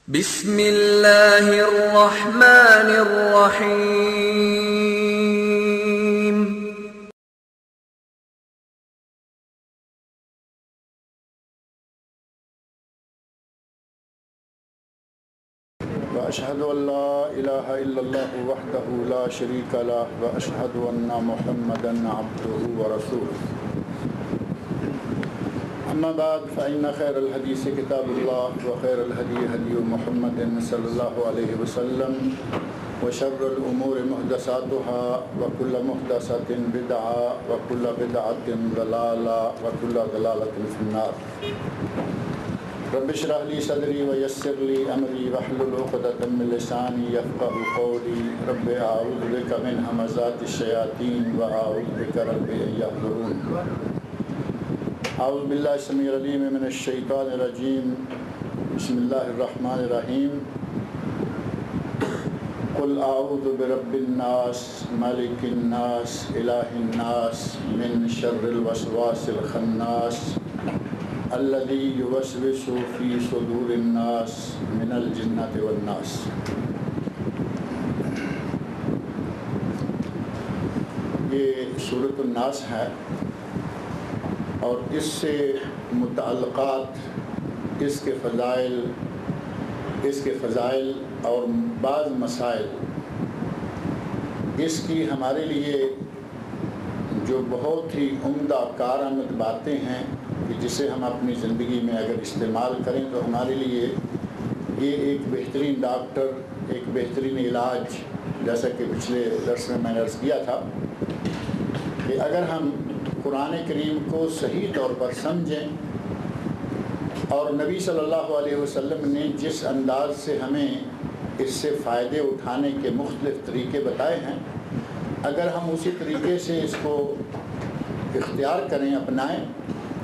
بسم اللہ الرحمن الرحیم۔ وأشهد أن لا إله إلا الله وحده لا شريك له وأشهد أن محمدا عبده ورسوله أما بعد فإن خير الحديث كتاب الله وخير الهدي هدي محمد صلى الله عليه وسلم وشر الأمور محدثاتها وكل محدثة بدعة وكل بدعة ضلالة وكل ضلالة في النار۔ رب اشرح لي صدري ويسر لي امري واحلل عقدة من لساني يفقهوا قولي رب اعوذ بك من همزات الشياطين واعوذ بك رب ان يحضرون۔ اعوذ باللہ السمیع العلیم من الشیطان الرجیم، بسم اللہ الرحمن الرحیم۔ قل اعوذ برب الناس ملک الناس الہ الناس من شر الوسواس الخناس الذي يوسوس في صدور الناس من الجنة والناس۔ یہ سورۃ الناس ہے اور اس سے متعلقات، اس کے فضائل اور بعض مسائل، اس کی ہمارے لیے جو بہت ہی عمدہ کارآمد باتیں ہیں کہ جسے ہم اپنی زندگی میں اگر استعمال کریں تو ہمارے لیے یہ ایک بہترین ڈاکٹر، ایک بہترین علاج، جیسا کہ پچھلے درس میں نے عرض کیا تھا کہ اگر ہم قرآن کریم کو صحیح طور پر سمجھیں اور نبی صلی اللہ علیہ وسلم نے جس انداز سے ہمیں اس سے فائدے اٹھانے کے مختلف طریقے بتائے ہیں، اگر ہم اسی طریقے سے اس کو اختیار کریں، اپنائیں،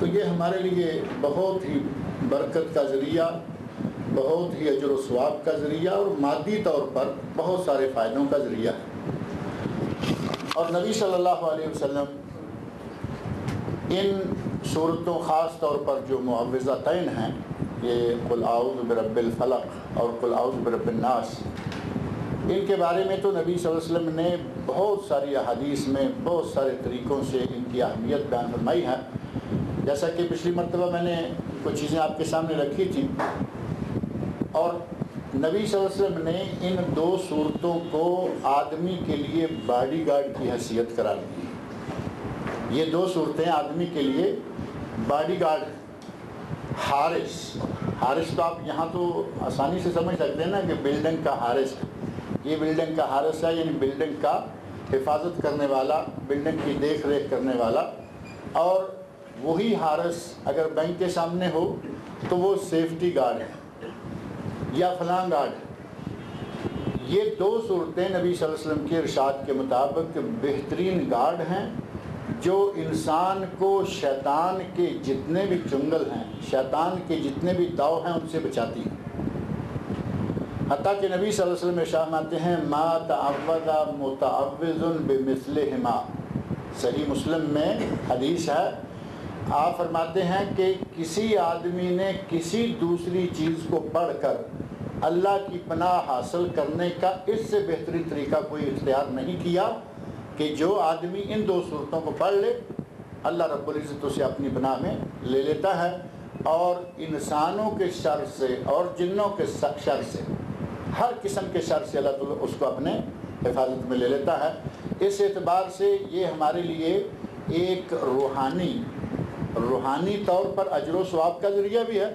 تو یہ ہمارے لیے بہت ہی برکت کا ذریعہ، بہت ہی اجر و ثواب کا ذریعہ اور مادی طور پر بہت سارے فائدوں کا ذریعہ ہے۔ اور نبی صلی اللہ علیہ وسلم ان صورتوں، خاص طور پر جو معوذتین ہیں، یہ قل اعوذ برب الفلق اور قل اعوذ برب الناس، ان کے بارے میں تو نبی صلی اللہ علیہ وسلم نے بہت ساری احادیث میں بہت سارے طریقوں سے ان کی اہمیت بیان فرمائی ہے۔ جیسا کہ پچھلی مرتبہ میں نے کچھ چیزیں آپ کے سامنے رکھی تھیں، اور نبی صلی اللہ علیہ وسلم نے ان دو صورتوں کو آدمی کے لیے باڈی گارڈ کی حیثیت قرار دی۔ یہ دو صورتیں آدمی کے لیے باڈی گارڈ ہیں۔ حارس تو آپ یہاں تو آسانی سے سمجھ سکتے ہیں نا کہ بلڈنگ کا حارس ہے، یہ بلڈنگ کا حارس ہے، یعنی بلڈنگ کا حفاظت کرنے والا، بلڈنگ کی دیکھ ریکھ کرنے والا۔ اور وہی حارس اگر بینک کے سامنے ہو تو وہ سیفٹی گارڈ ہے یا فلاں گارڈ ہے۔ یہ دو صورتیں نبی صلی اللہ علیہ وسلم کے ارشاد کے مطابق بہترین گارڈ ہیں جو انسان کو شیطان کے جتنے بھی چنگل ہیں، شیطان کے جتنے بھی داؤ ہیں، ان سے بچاتی ہیں۔ حتیٰ کہ نبی صلی اللہ علیہ وسلم ارشاد فرماتے ہیں ما تعوذ متعوذ بمثلہما، صحیح مسلم میں حدیث ہے، آپ فرماتے ہیں کہ کسی آدمی نے کسی دوسری چیز کو پڑھ کر اللہ کی پناہ حاصل کرنے کا اس سے بہترین طریقہ کوئی اختیار نہیں کیا کہ جو آدمی ان دو صورتوں کو پڑھ لے، اللہ رب العزت اسے اپنی پناہ میں لے لیتا ہے اور انسانوں کے شر سے اور جنوں کے شر سے، ہر قسم کے شر سے اللہ تعالیٰ اس کو اپنے حفاظت میں لے لیتا ہے۔ اس اعتبار سے یہ ہمارے لیے ایک روحانی طور پر اجر و ثواب کا ذریعہ بھی ہے۔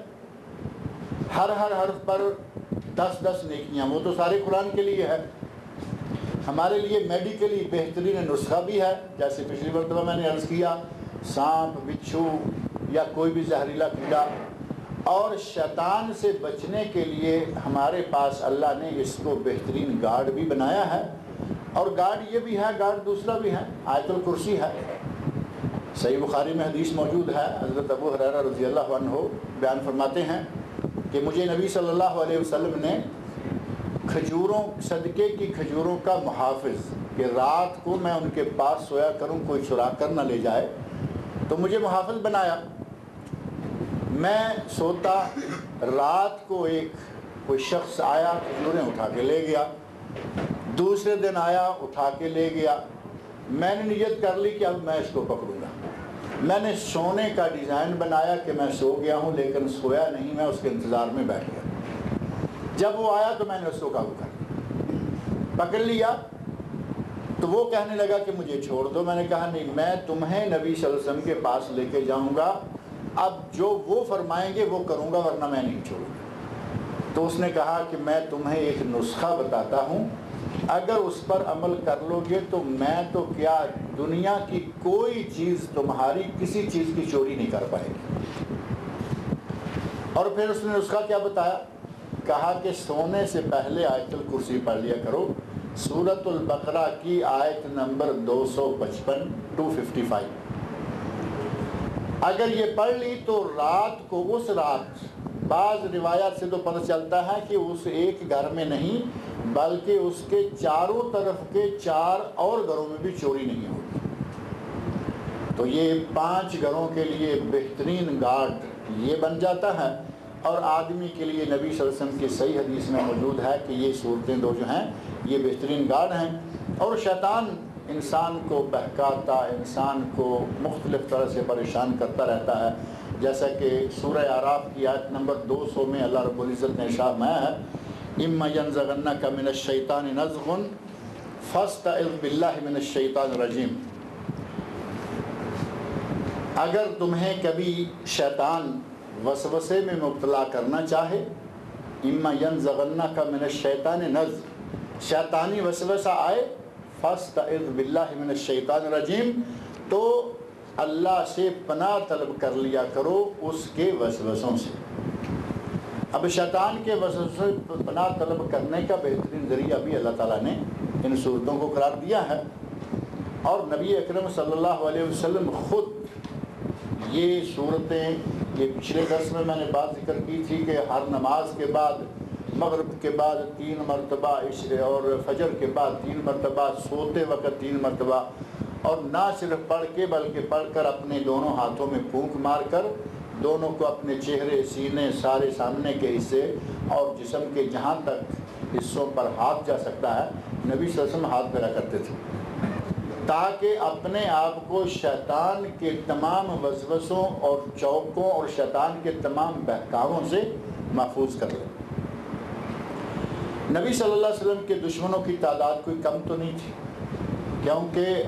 ہر حرف پر 10 نیکیاں، وہ تو سارے قرآن کے لیے ہے۔ ہمارے لیے میڈیکلی بہترین نسخہ بھی ہے، جیسے پچھلی مرتبہ میں نے عرض کیا، سانپ، بچھو یا کوئی بھی زہریلا کیڑا۔ اور شیطان سے بچنے کے لیے ہمارے پاس اللہ نے اس کو بہترین گارڈ بھی بنایا ہے، اور گارڈ یہ بھی ہے، گارڈ دوسرا بھی ہے، آیت الکرسی ہے۔ صحیح بخاری میں حدیث موجود ہے، حضرت ابو ہریرہ رضی اللہ عنہ بیان فرماتے ہیں کہ مجھے نبی صلی اللہ علیہ وسلم نے کھجوروں، صدقے کی کھجوروں کا محافظ، کہ رات کو میں ان کے پاس سویا کروں، کوئی چرا کر نہ لے جائے، تو مجھے محافظ بنایا۔ میں سوتا، رات کو ایک کوئی شخص آیا کھجوریں اٹھا کے لے گیا، دوسرے دن آیا اٹھا کے لے گیا، میں نے نیت کر لی کہ اب میں اس کو پکڑوں گا، میں نے سونے کا ڈیزائن بنایا کہ میں سو گیا ہوں لیکن سویا نہیں، میں اس کے انتظار میں بیٹھ گیا، جب وہ آیا تو میں نے اس کو قابو کر پکڑ لیا، تو وہ کہنے لگا کہ مجھے چھوڑ دو، میں نے کہا نہیں، میں تمہیں نبی صلی اللہ علیہ وسلم کے پاس لے کے جاؤں گا، اب جو وہ فرمائیں گے وہ کروں گا ورنہ میں نہیں چھوڑوں گا۔ تو اس نے کہا کہ میں تمہیں ایک نسخہ بتاتا ہوں، اگر اس پر عمل کر لو گے تو میں تو کیا دنیا کی کوئی چیز تمہاری کسی چیز کی چوری نہیں کر پائے گی۔ اور پھر اس نے نسخہ کیا بتایا؟ کہا کہ سونے سے پہلے آیت الکرسی پڑھ لیا کرو، سورۃ البقرہ کی آیت نمبر 255 255، اگر یہ پڑھ لی تو رات کو، اس رات، بعض روایات سے تو پتہ چلتا ہے کہ اس ایک گھر میں نہیں بلکہ اس کے چاروں طرف کے 4 اور گھروں میں بھی چوری نہیں ہوگی۔ تو یہ 5 گھروں کے لیے بہترین گارڈ یہ بن جاتا ہے، اور آدمی کے لیے نبی صلی اللہ علیہ وسلم کی صحیح حدیث میں موجود ہے کہ یہ صورتیں دو جو ہیں یہ بہترین گارڈ ہیں، اور شیطان انسان کو بہکاتا، انسان کو مختلف طرح سے پریشان کرتا رہتا ہے، جیسا کہ سورہ اعراف کی آیت نمبر 200 میں اللہ رب العزت نے ارشاد فرمایا ہے، اما ینزغنک من الشیطان نزغ فاستعذ باللہ من الشیطان الرجیم، اگر تمہیں کبھی شیطان وسوسے میں مبتلا کرنا چاہے، اما ینزغنک من الشیطان نزغ، شیطانی وسوسہ آئے، فاستعذ باللہ من الشیطان الرجیم، تو اللہ سے پناہ طلب کر لیا کرو اس کے وسوسوں سے۔ اب شیطان کے وسوسوں سے پناہ طلب کرنے کا بہترین ذریعہ بھی اللہ تعالیٰ نے ان صورتوں کو قرار دیا ہے، اور نبی اکرم صلی اللہ علیہ وسلم خود یہ صورتیں، یہ پچھلے درس میں نے بات ذکر کی تھی کہ ہر نماز کے بعد، مغرب کے بعد 3 مرتبہ، عشاء اور فجر کے بعد 3 مرتبہ، سوتے وقت 3 مرتبہ، اور نہ صرف پڑھ کے بلکہ پڑھ کر اپنے دونوں ہاتھوں میں پھونک مار کر دونوں کو اپنے چہرے، سینے، سارے سامنے کے حصے اور جسم کے جہاں تک حصوں پر ہاتھ جا سکتا ہے نبی صلی اللہ علیہ وسلم ہاتھ پھیرا کرتے تھے، تاکہ اپنے آپ کو شیطان کے تمام وسوسوں اور چوکوں اور شیطان کے تمام بہکاووں سے محفوظ کر لیں۔ نبی صلی اللہ علیہ وسلم کے دشمنوں کی تعداد کوئی کم تو نہیں تھی، کیونکہ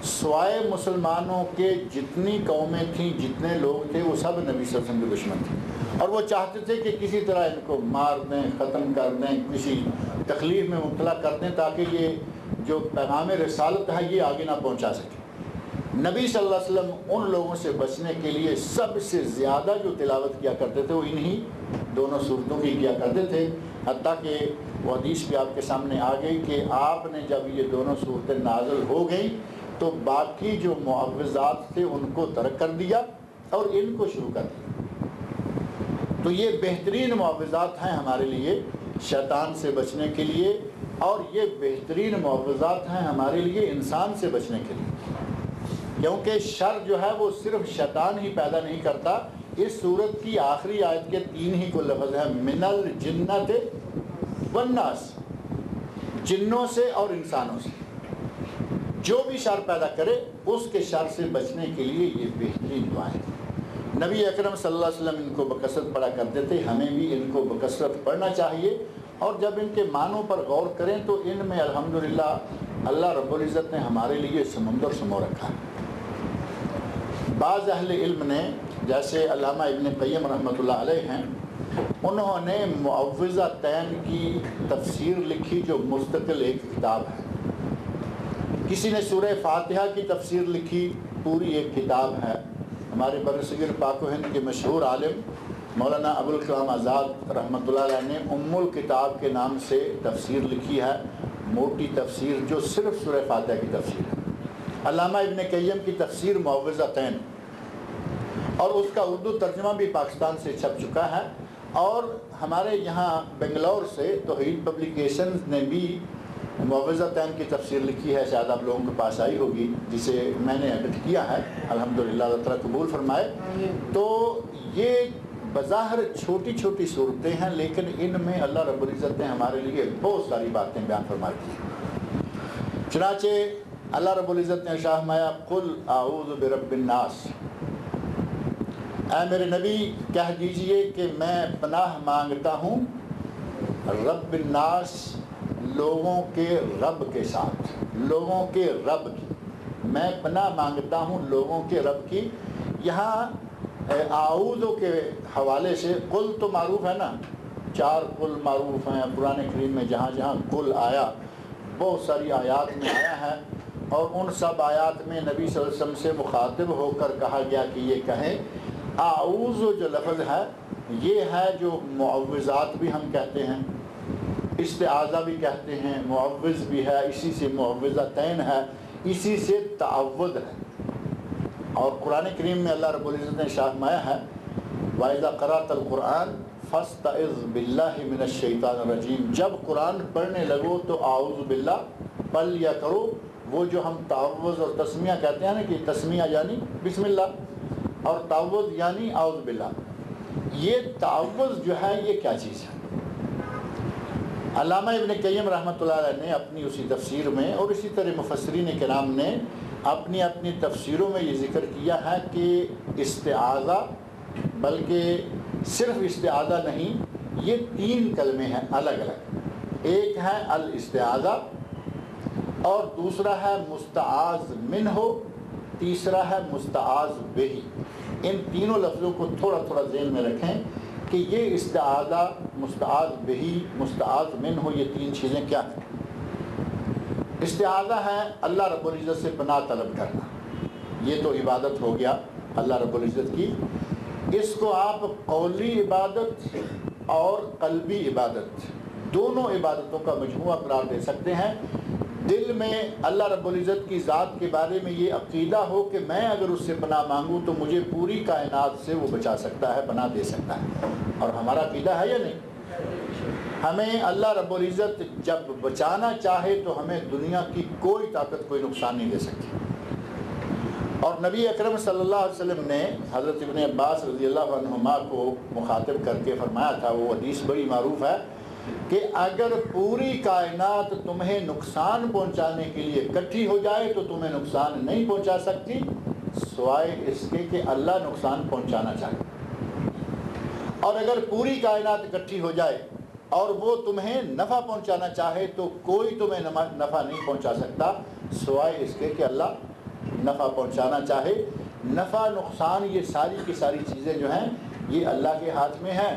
سوائے مسلمانوں کے جتنی قومیں تھیں، جتنے لوگ تھے، وہ سب نبی صلی اللہ علیہ وسلم کے دشمن تھے، اور وہ چاہتے تھے کہ کسی طرح ان کو مار دیں، ختم کر دیں، کسی تکلیف میں مبتلا کر دیں، تاکہ یہ جو پیغام رسالت ہے یہ آگے نہ پہنچا سکے۔ نبی صلی اللہ علیہ وسلم ان لوگوں سے بچنے کے لیے سب سے زیادہ جو تلاوت کیا کرتے تھے وہ انہی دونوں صورتوں کی کیا کرتے تھے، حتیٰ کہ وہ حدیث بھی آپ کے سامنے آ گئی کہ آپ نے جب یہ دونوں صورتیں نازل ہو گئیں تو باقی جو معوذات تھے ان کو ترک کر دیا اور ان کو شروع کر دیا۔ تو یہ بہترین معوذات ہیں ہمارے لیے شیطان سے بچنے کے لیے، اور یہ بہترین معوذات ہیں ہمارے لیے انسان سے بچنے کے لیے، کیونکہ شر جو ہے وہ صرف شیطان ہی پیدا نہیں کرتا۔ اس سورت کی آخری آیت کے 3 ہی کو لفظ ہے، من الجنت والناس، جنوں سے اور انسانوں سے، جو بھی شر پیدا کرے اس کے شر سے بچنے کے لیے یہ بہترین دعائیں۔ نبی اکرم صلی اللہ علیہ وسلم ان کو بکثرت پڑھا کرتے تھے، ہمیں بھی ان کو بکثرت پڑھنا چاہیے، اور جب ان کے معنوں پر غور کریں تو ان میں الحمدللہ اللہ رب العزت نے ہمارے لیے سمندر سمو رکھا ہے۔ بعض اہل علم نے، جیسے علامہ ابن قیم رحمۃ اللہ علیہ ہیں، انہوں نے معوذتین کی تفسیر لکھی جو مستقل ایک کتاب ہے۔ کسی نے سورہ فاتحہ کی تفسیر لکھی، پوری ایک کتاب ہے۔ ہمارے برصغیر پاک و ہند کے مشہور عالم مولانا ابوالکلام آزاد رحمۃ اللہ علیہ نے ام الکتاب کے نام سے تفسیر لکھی ہے، موٹی تفسیر جو صرف سورہ فاتحہ کی تفسیر ہے۔ علامہ ابن قیم کی تفسیر معوذتین، اور اس کا اردو ترجمہ بھی پاکستان سے چھپ چکا ہے، اور ہمارے یہاں بنگلور سے توحید پبلیکیشنز نے بھی معوذتین کی تفسیر لکھی ہے، شاید آپ لوگوں کے پاس آئی ہوگی، جسے میں نے ایڈٹ کیا ہے، الحمدللہ اللہ تعالیٰ قبول فرمائے۔ تو یہ بظاہر چھوٹی چھوٹی صورتیں ہیں، لیکن ان میں اللہ رب العزت نے ہمارے لیے بہت ساری باتیں بیان فرما دی ہیں۔ چنانچہ اللہ رب العزت نے ارشاد فرمایا قل اعوذ برب الناس، اے میرے نبی کہہ دیجئے کہ میں پناہ مانگتا ہوں رب الناس، لوگوں کے رب کے ساتھ، لوگوں کے رب کی، میں پناہ مانگتا ہوں لوگوں کے رب کی۔ یہاں اعوذ کے حوالے سے قل تو معروف ہے نا، 4 قل معروف ہیں قرآن کریم میں، جہاں جہاں قل آیا بہت ساری آیات میں آیا ہے، اور ان سب آیات میں نبی صلی اللہ علیہ وسلم سے مخاطب ہو کر کہا گیا کہ یہ کہیں۔ اعوذ جو لفظ ہے یہ ہے جو معوذات بھی ہم کہتے ہیں، استعاذہ بھی کہتے ہیں، معوذ بھی ہے، اسی سے معوذتین ہے، اسی سے تعوذ ہے۔ اور قرآن کریم میں اللہ رب العزت نے ارشاد فرمایا ہے وَإِذَا قَرَأْتَ الْقُرْآنَ فَاسْتَعِذْ بِاللَّهِ مِنَ الشَّيْطَانِ الرَّجِيمِ، جب قرآن پڑھنے لگو تو اعوذ باللہ پڑھ لیا کرو۔ وہ جو ہم تعوذ اور تسمیہ کہتے ہیں نا، کہ تسمیہ یعنی بسم اللہ اور تعوذ یعنی اعوذ باللہ، یہ تعوذ جو ہے یہ کیا چیز ہے؟ علامہ ابن قیم رحمۃ اللہ علیہ نے اپنی اسی تفسیر میں، اور اسی طرح مفسرین کرام نے اپنی اپنی تفسیروں میں یہ ذکر کیا ہے کہ استعاذہ، بلکہ صرف استعاذہ نہیں، یہ 3 کلمے ہیں الگ الگ۔ ایک ہے الاستعاذہ، اور دوسرا ہے مستعاذ منہ، تیسرا ہے مستعاذ بہ۔ ان تینوں لفظوں کو تھوڑا تھوڑا ذہن میں رکھیں کہ یہ استعاذہ، مستعاذ بہ، مستعاذ منہ، یہ 3 چیزیں کیا ہیں۔ استعاذہ ہے اللہ رب العزت سے پناہ طلب کرنا، یہ تو عبادت ہو گیا اللہ رب العزت کی۔ اس کو آپ قولی عبادت اور قلبی عبادت دونوں عبادتوں کا مجموعہ قرار دے سکتے ہیں۔ دل میں اللہ رب العزت کی ذات کے بارے میں یہ عقیدہ ہو کہ میں اگر اس سے پناہ مانگوں تو مجھے پوری کائنات سے وہ بچا سکتا ہے، پناہ دے سکتا ہے، اور ہمارا عقیدہ ہے یا نہیں؟ ہمیں اللہ رب العزت جب بچانا چاہے تو ہمیں دنیا کی کوئی طاقت کوئی نقصان نہیں دے سکتی۔ اور نبی اکرم صلی اللہ علیہ وسلم نے حضرت ابن عباس رضی اللہ عنہما کو مخاطب کر کے فرمایا تھا، وہ حدیث بڑی معروف ہے، کہ اگر پوری کائنات تمہیں نقصان پہنچانے کے لیے اکٹھی ہو جائے تو تمہیں نقصان نہیں پہنچا سکتی سوائے اس کے کہ اللہ نقصان پہنچانا چاہے، اور اگر پوری کائنات اکٹھی ہو جائے اور وہ تمہیں نفع پہنچانا چاہے تو کوئی تمہیں نفع نہیں پہنچا سکتا سوائے اس کے کہ اللہ نفع پہنچانا چاہے۔ نفع نقصان یہ ساری کی ساری چیزیں جو ہیں یہ اللہ کے ہاتھ میں ہیں۔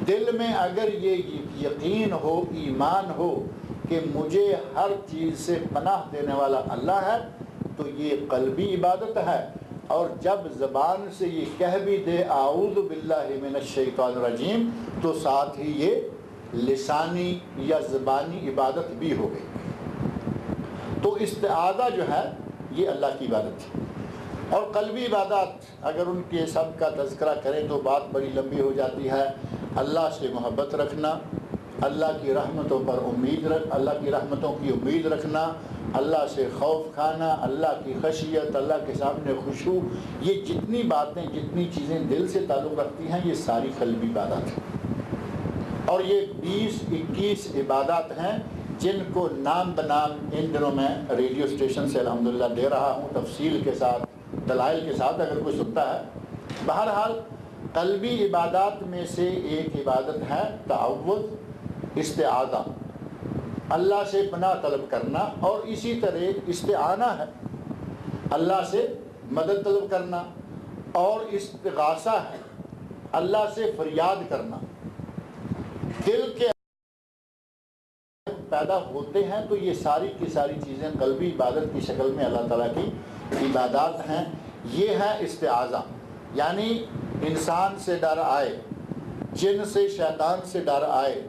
دل میں اگر یہ یقین ہو، ایمان ہو کہ مجھے ہر چیز سے پناہ دینے والا اللہ ہے تو یہ قلبی عبادت ہے، اور جب زبان سے یہ کہہ بھی دے اعوذ باللہ من الشیطان الرجیم تو ساتھ ہی یہ لسانی یا زبانی عبادت بھی ہو گئی۔ تو استعاذہ جو ہے یہ اللہ کی عبادت ہے۔ اور قلبی عبادات اگر ان کے سب کا تذکرہ کریں تو بات بڑی لمبی ہو جاتی ہے۔ اللہ سے محبت رکھنا، اللہ کی رحمتوں پر اللہ کی رحمتوں کی امید رکھنا، اللہ سے خوف کھانا، اللہ کی خشیت، اللہ کے سامنے خشوع، یہ جتنی باتیں، جتنی چیزیں دل سے تعلق رکھتی ہیں یہ ساری قلبی عبادات ہیں۔ اور یہ 20-21 عبادات ہیں جن کو نام بنام ان دنوں میں ریڈیو اسٹیشن سے الحمدللہ دے رہا ہوں، تفصیل کے ساتھ، دلائل کے ساتھ اگر کوئی سنتا ہے۔ بہرحال قلبی عبادات میں سے ایک عبادت ہے تعوذ، استعاذہ، اللہ سے پناہ طلب کرنا، اور اسی طرح استعانہ ہے اللہ سے مدد طلب کرنا، اور استغاثہ ہے اللہ سے فریاد کرنا۔ دل کے پیدا ہوتے ہیں تو یہ ساری کی ساری چیزیں قلبی عبادت کی شکل میں اللہ تعالیٰ کی عبادات ہیں۔ یہ ہے استعاذہ، یعنی انسان سے ڈر آئے، جن سے، شیطان سے ڈر آئے،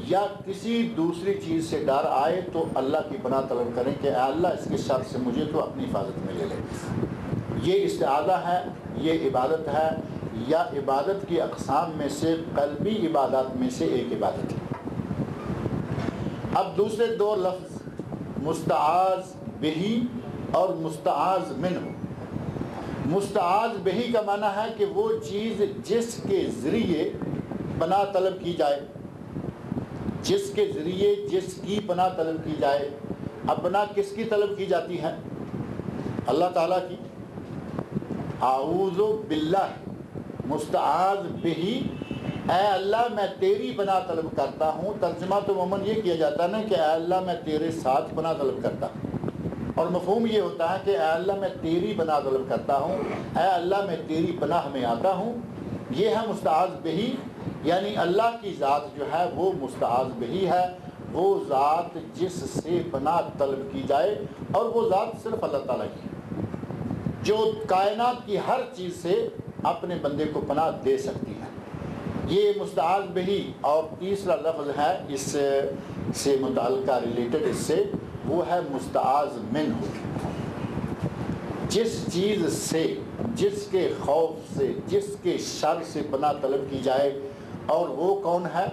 یا کسی دوسری چیز سے ڈر آئے تو اللہ کی پناہ طلب کریں کہ اے اللہ اس کے شر سے مجھے تو اپنی حفاظت میں لے لے۔ یہ استعاذہ ہے، یہ عبادت ہے، یا عبادت کی اقسام میں سے قلبی عبادات میں سے ایک عبادت ہے۔ اب دوسرے 2 لفظ مستعاذ بہ اور مستعاذ منہ۔ مستعاذ بہی کا معنی ہے کہ وہ چیز جس کے ذریعے پناہ طلب کی جائے، جس کے ذریعے جس کی پناہ طلب کی جائے۔ اب پناہ کس کی طلب کی جاتی ہے؟ اللہ تعالیٰ کی۔ اعوذ باللہ، مستعاذ بہی، اے اللہ میں تیری پناہ طلب کرتا ہوں۔ ترجمہ تو عموماً یہ کیا جاتا ہے نا کہ اے اللہ میں تیرے ساتھ پناہ طلب کرتا ہوں، اور مفہوم یہ ہوتا ہے کہ اے اللہ میں تیری پناہ طلب کرتا ہوں، اے اللہ میں تیری پناہ میں آتا ہوں۔ یہ ہے مستعاذ بہی، یعنی اللہ کی ذات جو ہے وہ مستعاذ بہی ہے، وہ ذات جس سے پناہ طلب کی جائے، اور وہ ذات صرف اللہ تعالیٰ کی ہے جو کائنات کی ہر چیز سے اپنے بندے کو پناہ دے سکتی ہے۔ یہ مستعاذ بہی۔ اور تیسرا لفظ ہے اس سے متعلقہ ریلیٹڈ، اس سے وہ ہے مستعاذ منہ، جس چیز سے، جس کے خوف سے، جس کے شر سے پناہ طلب کی جائے، اور وہ کون ہے؟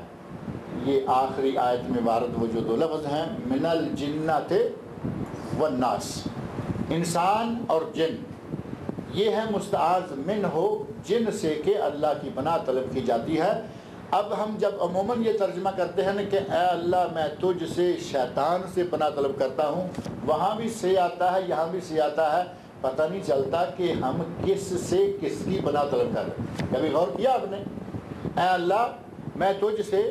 یہ آخری آیت میں وارد وہ جو دو لفظ ہیں، من الجنۃ والناس، انسان اور جن، یہ ہے مستعاذ منہ، جن سے کہ اللہ کی پناہ طلب کی جاتی ہے۔ اب ہم جب عموماً یہ ترجمہ کرتے ہیں نا کہ اے اللہ میں تجھ سے شیطان سے پناہ طلب کرتا ہوں، وہاں بھی سے آتا ہے، یہاں بھی سے آتا ہے، پتہ نہیں چلتا کہ ہم کس سے کس کی پناہ طلب کر رہے ہیں۔ کبھی غور کیا آپ نے؟ اے اللہ میں تجھ سے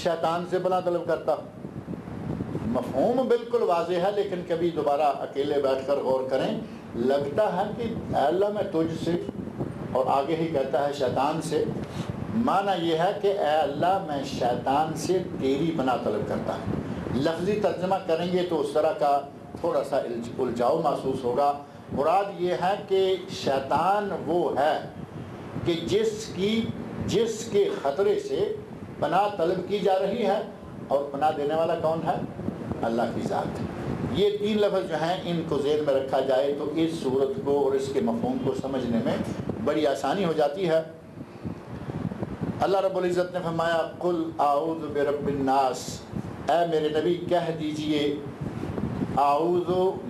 شیطان سے پناہ طلب کرتا ہوں، مفہوم بالکل واضح ہے، لیکن کبھی دوبارہ اکیلے بیٹھ کر غور کریں، لگتا ہے کہ اے اللہ میں تجھ سے، اور آگے ہی کہتا ہے شیطان سے۔ معنی یہ ہے کہ اے اللہ میں شیطان سے تیری پناہ طلب کرتا ہوں۔ لفظی ترجمہ کریں گے تو اس طرح کا تھوڑا سا الجھاؤ محسوس ہوگا۔ مراد یہ ہے کہ شیطان وہ ہے کہ جس کے خطرے سے پناہ طلب کی جا رہی ہے، اور پناہ دینے والا کون ہے؟ اللہ کی ذات۔ یہ تین لفظ جو ہیں ان کو ذہن میں رکھا جائے تو اس صورت کو اور اس کے مفہوم کو سمجھنے میں بڑی آسانی ہو جاتی ہے۔ اللہ رب العزت نے فرمایا قل اعوذ برب الناس، اے میرے نبی کہہ دیجئے اعوذ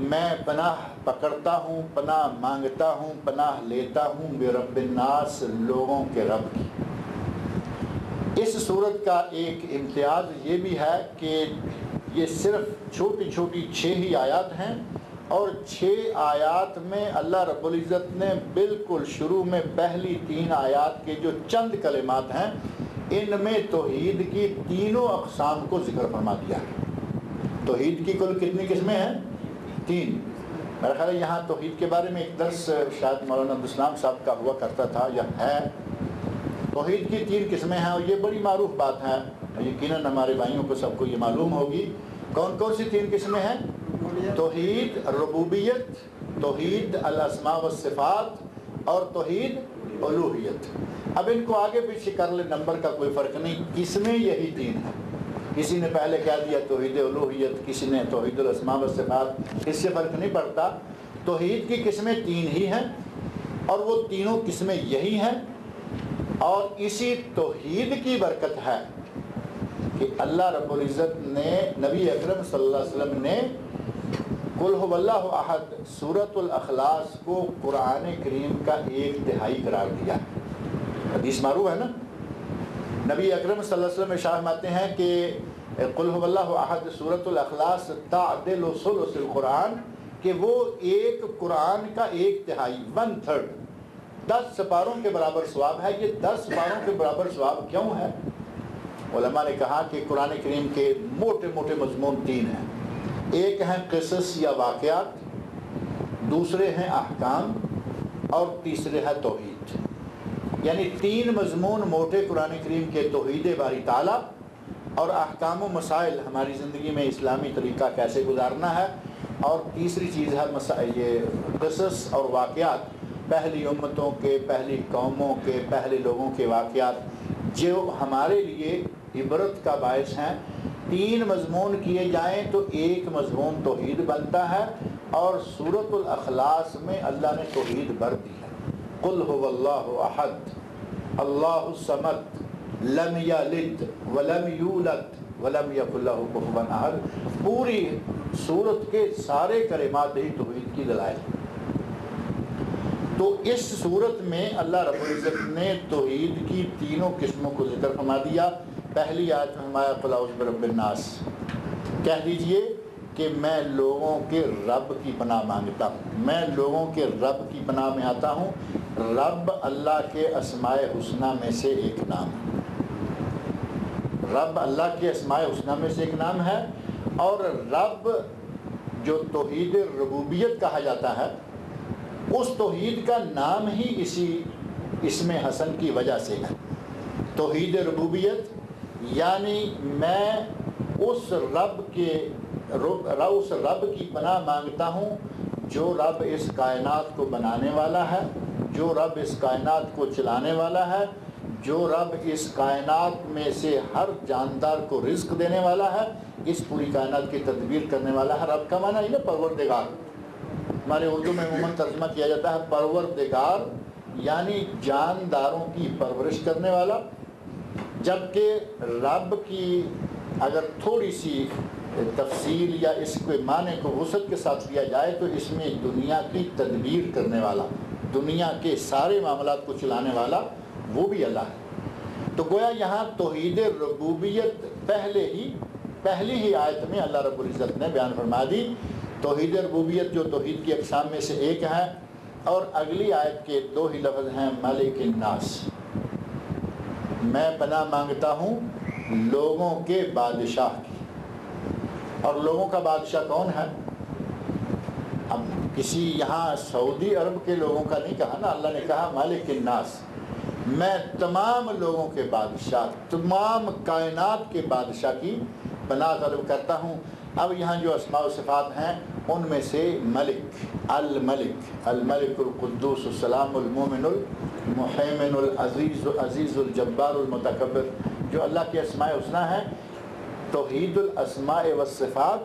میں پناہ پکڑتا ہوں، پناہ مانگتا ہوں، پناہ لیتا ہوں برب الناس، لوگوں کے رب کی۔ اس صورت کا ایک امتیاز یہ بھی ہے کہ یہ صرف چھوٹی چھوٹی 6 ہی آیات ہیں، اور 6 آیات میں اللہ رب العزت نے بالکل شروع میں پہلی 3 آیات کے جو چند کلمات ہیں ان میں توحید کی تینوں اقسام کو ذکر فرما دیا ہے۔ توحید کی کل کتنی قسمیں ہیں؟ 3۔ میرا خیال ہے یہاں توحید کے بارے میں ایک درس شاید مولانا عبدالسلام صاحب کا ہوا کرتا تھا یا ہے۔ توحید کی 3 قسمیں ہیں، اور یہ بڑی معروف بات ہے، یقیناً ہمارے بھائیوں کو سب کو یہ معلوم ہوگی۔ کون کون سی 3 قسمیں ہیں؟ توحید ربوبیت، توحید الاسماء والصفات، اور توحید الوہیت۔ اب ان کو آگے پیچھے کر لے، نمبر کا کوئی فرق نہیں، قسمیں یہی 3 ہیں۔ کسی نے پہلے کہہ دیا توحید الوہیت، کسی نے توحید الاسماء والصفات، اس سے فرق نہیں پڑتا۔ توحید کی قسمیں 3 ہی ہیں، اور وہ تینوں قسمیں یہی ہیں، اور اسی توحید کی برکت ہے کہ اللہ رب العزت نے نبی اکرم صلی اللہ علیہ وسلم نے قل هو اللہ احد سورۃ الاخلاص کو قرآن کریم کا 1/3 قرار دیا۔ حدیث معروف ہے نا، نبی اکرم صلی اللہ علیہ وسلم ارشاد فرماتے ہیں کہ قل هو اللہ احد سورۃ الاخلاص تعدل ثلث القرآن، کہ وہ ایک قرآن کا 1/3 1/3 10 سپاروں کے برابر ثواب ہے۔ یہ 10 سپاروں کے برابر ثواب کیوں ہے؟ علماء نے کہا کہ قرآن کریم کے موٹے موٹے مضمون 3 ہیں۔ ایک ہیں قصص یا واقعات، دوسرے ہیں احکام، اور تیسرے ہے توحید۔ یعنی 3 مضمون موٹے قرآن کریم کے، توحید باری تعالیٰ، اور احکام و مسائل، ہماری زندگی میں اسلامی طریقہ کیسے گزارنا ہے، اور تیسری چیز ہے یہ قصص اور واقعات، پہلی امتوں کے، پہلی قوموں کے، پہلے لوگوں کے واقعات جو ہمارے لیے عبرت کا باعث ہیں۔ 3 مضمون کیے جائیں تو ایک مضمون توحید بنتا ہے، اور سورۃ الاخلاص میں اللہ نے توحید بھر دی ہے۔ قل هو اللہ احد اللہ الصمد لم یلد ولم یولد ولم یکن لہ کفوا احد، پوری سورت کے سارے کلمات ہی توحید کی دلائل ہیں۔ تو اس صورت میں اللہ رب العزت نے توحید کی تینوں قسموں کو ذکر فرما دیا۔ پہلی آیت میں فرمایا قل اعوذ برب الناس، کہہ دیجئے کہ میں لوگوں کے رب کی پناہ مانگتا ہوں، میں لوگوں کے رب کی پناہ میں آتا ہوں۔ رب اللہ کے اسماء حسنہ میں سے ایک نام ہے، رب اللہ کے اسماء حسنہ میں سے ایک نام ہے، اور رب جو توحید ربوبیت کہا جاتا ہے اس توحید کا نام ہی اسی اسم حسن کی وجہ سے ہے۔ توحید ربوبیت یعنی میں اس رب کی پناہ مانگتا ہوں جو رب اس کائنات کو بنانے والا ہے، جو رب اس کائنات کو چلانے والا ہے، جو رب اس کائنات میں سے ہر جاندار کو رزق دینے والا ہے، اس پوری کائنات کی تدبیر کرنے والا ہے۔ رب کا معنی ہے نا پروردگار، ہمارے اردو میں عموماً ترجمہ کیا جاتا ہے پروردگار، یعنی جانداروں کی پرورش کرنے والا۔ جبکہ رب کی اگر تھوڑی سی تفصیل یا اس کے معنی کو وسعت کے ساتھ لیا جائے تو اس میں دنیا کی تدبیر کرنے والا، دنیا کے سارے معاملات کو چلانے والا وہ بھی اللہ ہے۔ تو گویا یہاں توحید ربوبیت پہلی ہی آیت میں اللہ رب العزت نے بیان فرما دی۔ توحید ربوبیت جو توحید کی اقسام میں سے ایک ہے، اور اگلی آیت کے دو ہی لفظ ہیں مالک الناس، میں پناہ مانگتا ہوں لوگوں کے بادشاہ کی۔ اور لوگوں کا بادشاہ کون ہے؟ اب کسی یہاں سعودی عرب کے لوگوں کا نہیں کہا نا، اللہ نے کہا مالک الناس، میں تمام لوگوں کے بادشاہ، تمام کائنات کے بادشاہ کی پناہ طلب کرتا ہوں۔ اب یہاں جو اسماء و صفات ہیں ان میں سے ملک، الملک القدوس السلام المومن المحیمن العزیز الجبار المتکبر، جو اللہ کے اسماء حسنہ ہیں۔ توحید الاسماء والصفات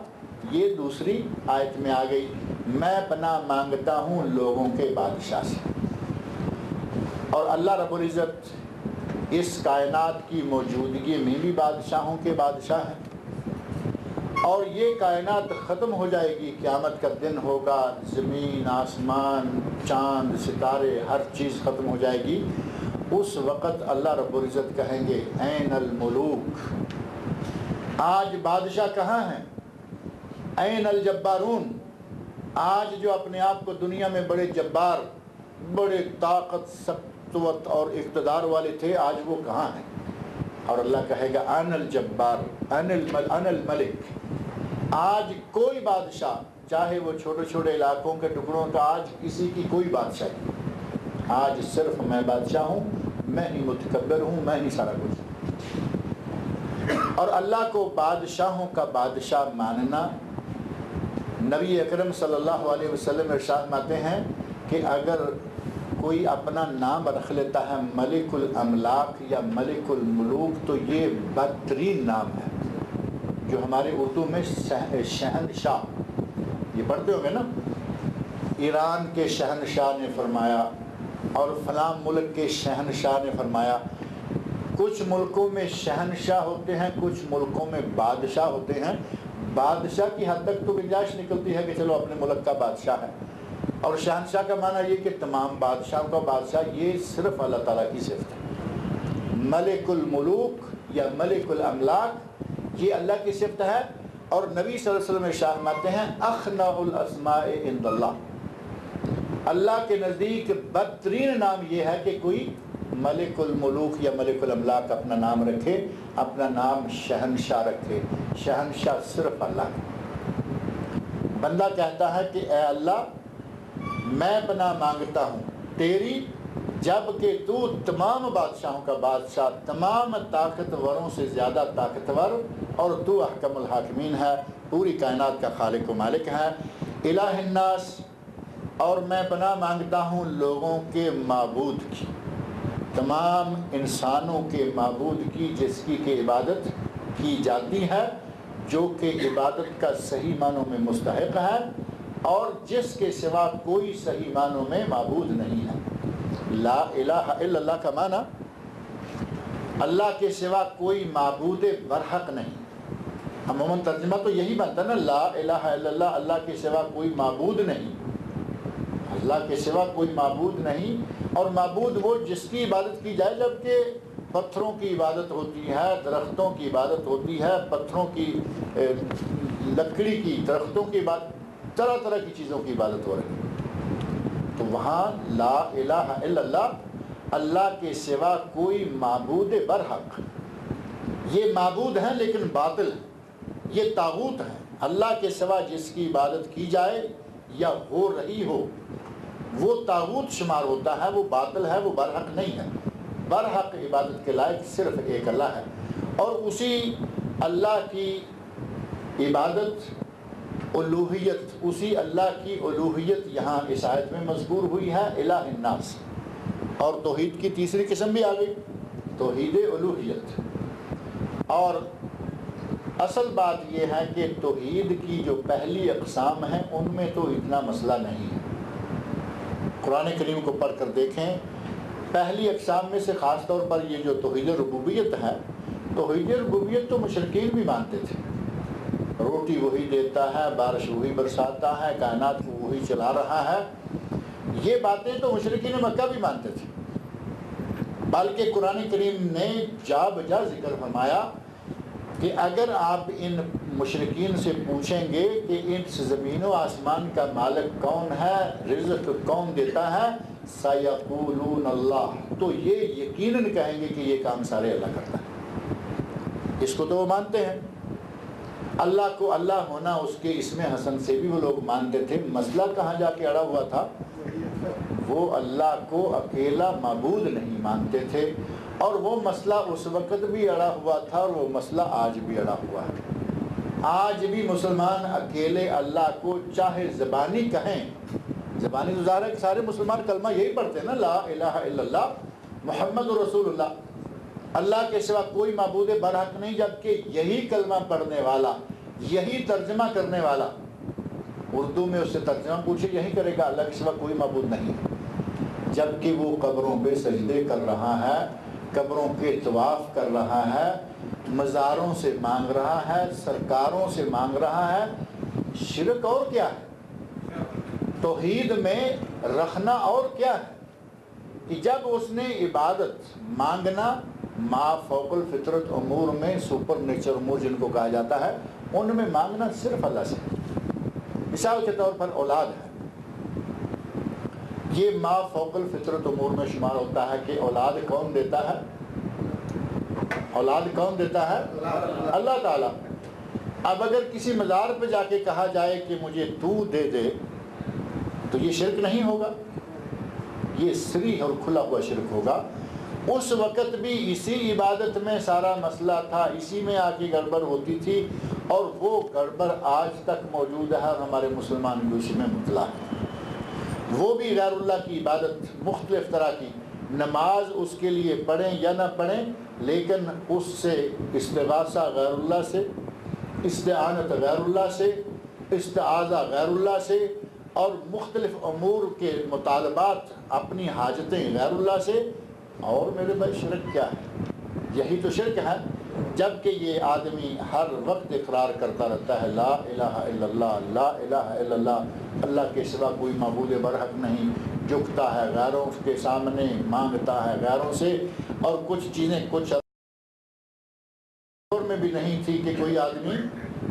یہ دوسری آیت میں آ گئی، میں پناہ مانگتا ہوں لوگوں کے بادشاہ سے۔ اور اللہ رب العزت اس کائنات کی موجودگی میں بھی بادشاہوں کے بادشاہ ہیں، اور یہ کائنات ختم ہو جائے گی، قیامت کا دن ہوگا، زمین، آسمان، چاند، ستارے، ہر چیز ختم ہو جائے گی۔ اس وقت اللہ رب العزت کہیں گے این الملوک، آج بادشاہ کہاں ہیں؟ این الجبارون، آج جو اپنے آپ کو دنیا میں بڑے جبار، بڑے طاقت، سطوت اور اقتدار والے تھے، آج وہ کہاں ہیں؟ اور اللہ کہے گا انا الجبار انا الملک، آج کوئی بادشاہ، چاہے وہ چھوٹے چھوٹے علاقوں کے ٹکڑوں کا، آج کسی کی کوئی بادشاہ نہیں، آج صرف میں بادشاہ ہوں، میں ہی متکبر ہوں، میں ہی سارا کچھ۔ اور اللہ کو بادشاہوں کا بادشاہ ماننا، نبی اکرم صلی اللہ علیہ وسلم ارشاد فرماتے ہیں کہ اگر کوئی اپنا نام رکھ لیتا ہے ملک الاملاک یا ملک الملوک تو یہ بدترین نام ہے۔ جو ہمارے اردو میں شہنشاہ، یہ پڑھتے ہوں گے نا، ایران کے شہنشاہ نے فرمایا اور فلاں ملک کے شہنشاہ نے فرمایا۔ کچھ ملکوں میں شہنشاہ ہوتے ہیں، کچھ ملکوں میں بادشاہ ہوتے ہیں۔ بادشاہ کی حد تک تو گنجائش نکلتی ہے کہ چلو اپنے ملک کا بادشاہ ہے، اور شہنشاہ کا معنی یہ کہ تمام بادشاہوں کا بادشاہ، یہ صرف اللہ تعالیٰ کی صفت ہے۔ ملک الملوک یا ملک الاملاک یہ اللہ کی صفت ہے، اور نبی صلی اللہ علیہ وسلم ارشاد فرماتے ہیں اخنع الاسماء عند اللہ، اللہ کے نزدیک بدترین نام یہ ہے کہ کوئی ملک الملوک یا ملک الاملاک اپنا نام رکھے، اپنا نام شہنشاہ رکھے۔ شہنشاہ صرف اللہ کا۔ بندہ کہتا ہے کہ اے اللہ میں پناہ مانگتا ہوں تیری، جب کہ تو تمام بادشاہوں کا بادشاہ، تمام طاقتوروں سے زیادہ طاقتور، اور تو احکم الحاکمین ہے، پوری کائنات کا خالق و مالک ہے۔ الہ الناس، اور میں پناہ مانگتا ہوں لوگوں کے معبود کی، تمام انسانوں کے معبود کی، جس کی کہ عبادت کی جاتی ہے، جو کہ عبادت کا صحیح معنوں میں مستحق ہے، اور جس کے سوا کوئی صحیح معنوں میں معبود نہیں ہے۔ لا الہ الا اللہ کا معنی اللہ کے سوا کوئی معبود برحق نہیں۔ عموماً ترجمہ تو یہی بنتا نا، لا الہ الا اللہ، اللہ کے سوا کوئی معبود نہیں۔ اللہ کے سوا کوئی معبود نہیں، اور معبود وہ جس کی عبادت کی جائے، جبکہ پتھروں کی عبادت ہوتی ہے، درختوں کی عبادت ہوتی ہے، پتھروں کی، لکڑی کی، درختوں کی عبادت، طرح طرح کی چیزوں کی عبادت ہو رہی ہے۔ تو وہاں لا الہ الا اللہ، اللہ کے سوا کوئی معبود برحق، یہ معبود ہیں لیکن باطل ہیں، یہ طاغوت ہیں۔ اللہ کے سوا جس کی عبادت کی جائے یا ہو رہی ہو وہ طاغوت شمار ہوتا ہے، وہ باطل ہے، وہ برحق نہیں ہے۔ برحق عبادت کے لائق صرف ایک اللہ ہے، اور اسی اللہ کی عبادت، الوہیت، اسی اللہ کی الوہیت یہاں اس آیت میں مذکور ہوئی ہے، الہ الناس۔ اور توحید کی تیسری قسم بھی آ گئی، توحید الوہیت۔ اور اصل بات یہ ہے کہ توحید کی جو پہلی اقسام ہیں ان میں تو اتنا مسئلہ نہیں ہے۔ قرآن کریم کو پڑھ کر دیکھیں، پہلی اقسام میں سے خاص طور پر یہ جو توحید ربوبیت ہے، توحید ربوبیت تو مشرکین بھی مانتے تھے، روٹی وہی دیتا ہے، بارش وہی برساتا ہے، کائنات کو وہی چلا رہا ہے، یہ باتیں تو مشرکین مکہ بھی مانتے تھے۔ بلکہ قرآن کریم نے جا بجا ذکر فرمایا کہ اگر آپ ان مشرکین سے پوچھیں گے کہ اس زمین و آسمان کا مالک کون ہے، رزق کون دیتا ہے، سَيَقُولُونَ اللَّهُ، تو یہ یقیناً کہیں گے کہ یہ کام سارے اللہ کرتا ہے۔ اس کو تو وہ مانتے ہیں، اللہ کو اللہ ہونا اس کے اسم حسن سے بھی وہ لوگ مانتے تھے۔ مسئلہ کہاں جا کے اڑا ہوا تھا، وہ اللہ کو اکیلا معبود نہیں مانتے تھے، اور وہ مسئلہ اس وقت بھی اڑا ہوا تھا اور وہ مسئلہ آج بھی اڑا ہوا ہے۔ آج بھی مسلمان اکیلے اللہ کو چاہے زبانی کہیں، زبانی تو ظاہر ہے کہ سارے مسلمان کلمہ یہی پڑھتے ہیں نا، لا الہ الا اللہ محمد رسول اللہ، اللہ کے سوا کوئی معبود برحق نہیں، جبکہ یہی کلمہ پڑھنے والا، یہی ترجمہ کرنے والا، اردو میں اس سے ترجمہ پوچھے یہی کرے گا اللہ کے سوا کوئی معبود نہیں، جبکہ وہ قبروں پہ سجدے کر رہا ہے، قبروں کے طواف کر رہا ہے، مزاروں سے مانگ رہا ہے، سرکاروں سے مانگ رہا ہے۔ شرک اور کیا ہے، توحید میں رکھنا اور کیا ہے، کہ جب اس نے عبادت مانگنا، ما فوق الفطرت امور میں، سپر نیچر امور جن کو کہا جاتا ہے، ان میں مانگنا صرف اللہ سے۔ مثال کے طور پر اولاد ہے، یہ ما فوق الفطرت امور میں شمار ہوتا ہے کہ اولاد کون دیتا ہے، اولاد کون دیتا ہے، اللہ تعالیٰ۔ اب اگر کسی مزار پہ جا کے کہا جائے کہ مجھے تو دے دے، تو یہ شرک نہیں ہوگا، یہ صریح اور کھلا ہوا شرک ہوگا۔ اس وقت بھی اسی عبادت میں سارا مسئلہ تھا، اسی میں آ کے گڑبڑ ہوتی تھی، اور وہ گڑبڑ آج تک موجود ہے، اور ہمارے مسلمان بھی اسی میں مبتلا ہیں۔ وہ بھی غیر اللہ کی عبادت مختلف طرح کی، نماز اس کے لیے پڑھیں یا نہ پڑھیں، لیکن اس سے استغاثہ غیر اللہ سے، استعانت غیر اللہ سے، استعاذہ غیر اللہ سے، اور مختلف امور کے مطالبات، اپنی حاجتیں غیر اللہ سے۔ اور میرے بھائی شرک کیا ہے، یہی تو شرک ہے۔ جبکہ یہ آدمی ہر وقت اقرار کرتا رہتا ہے لا الہ الا اللہ، لا الہ الا اللہ، اللہ کے سوا کوئی معبود برحق نہیں، جھکتا ہے غیروں کے سامنے، مانگتا ہے غیروں سے، اور کچھ چیزیں کچھ اور میں بھی نہیں تھی کہ کوئی آدمی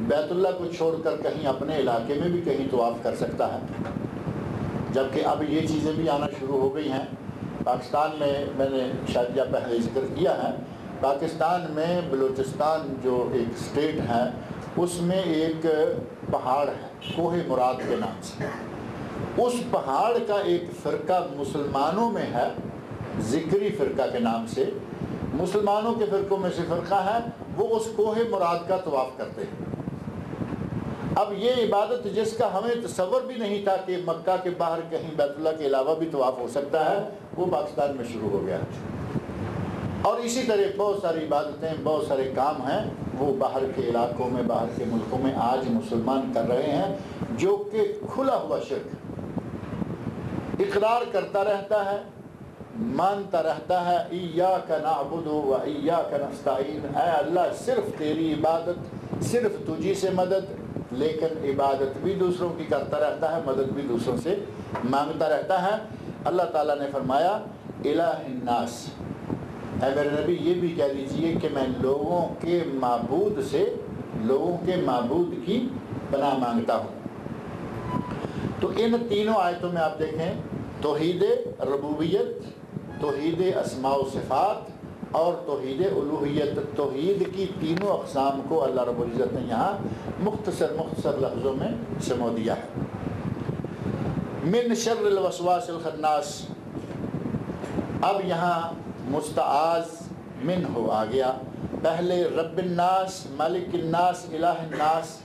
بیت اللہ کو چھوڑ کر کہیں اپنے علاقے میں بھی کہیں طواف کر سکتا ہے، جبکہ اب یہ چیزیں بھی آنا شروع ہو گئی ہیں۔ پاکستان میں نے شاید یا پہلے ذکر کیا ہے، پاکستان میں بلوچستان جو ایک اسٹیٹ ہے، اس میں ایک پہاڑ ہے کوہ مراد کے نام سے۔ اس پہاڑ کا ایک فرقہ مسلمانوں میں ہے، ذکری فرقہ کے نام سے، مسلمانوں کے فرقوں میں سے فرقہ ہے، وہ اس کوہ مراد کا طواف کرتے ہیں۔ اب یہ عبادت جس کا ہمیں تصور بھی نہیں تھا کہ مکہ کے باہر کہیں بیت اللہ کے علاوہ بھی طواف ہو سکتا ہے، وہ پاکستان میں شروع ہو گیا۔ اور اسی طرح بہت ساری عبادتیں، بہت سارے کام ہیں، وہ باہر کے علاقوں میں، باہر کے ملکوں میں آج مسلمان کر رہے ہیں، جو کہ کھلا ہوا شرک، اقرار کرتا رہتا ہے، مانتا رہتا ہے، ایاک نعبد و ایاک نستعین، اے اللہ صرف تیری عبادت، صرف تجھی سے مدد، لیکن عبادت بھی دوسروں کی کرتا رہتا ہے، مدد بھی دوسروں سے مانگتا رہتا ہے۔ اللہ تعالیٰ نے فرمایا الہ الناس، اے میرے نبی یہ بھی کہہ دیجئے کہ میں لوگوں کے معبود سے، لوگوں کے معبود کی پناہ مانگتا ہوں۔ تو ان تینوں آیتوں میں آپ دیکھیں توحید ربوبیت، توحید اسماء و صفات اور توحید الوہیت، توحید کی تینوں اقسام کو اللہ رب العزت نے یہاں مختصر لفظوں میں سمو دیا ہے۔ من شر الوسواس الخناس، اب یہاں مستعاذ من ہو آ گیا، پہلے رب الناس، مالک الناس، الہ الناس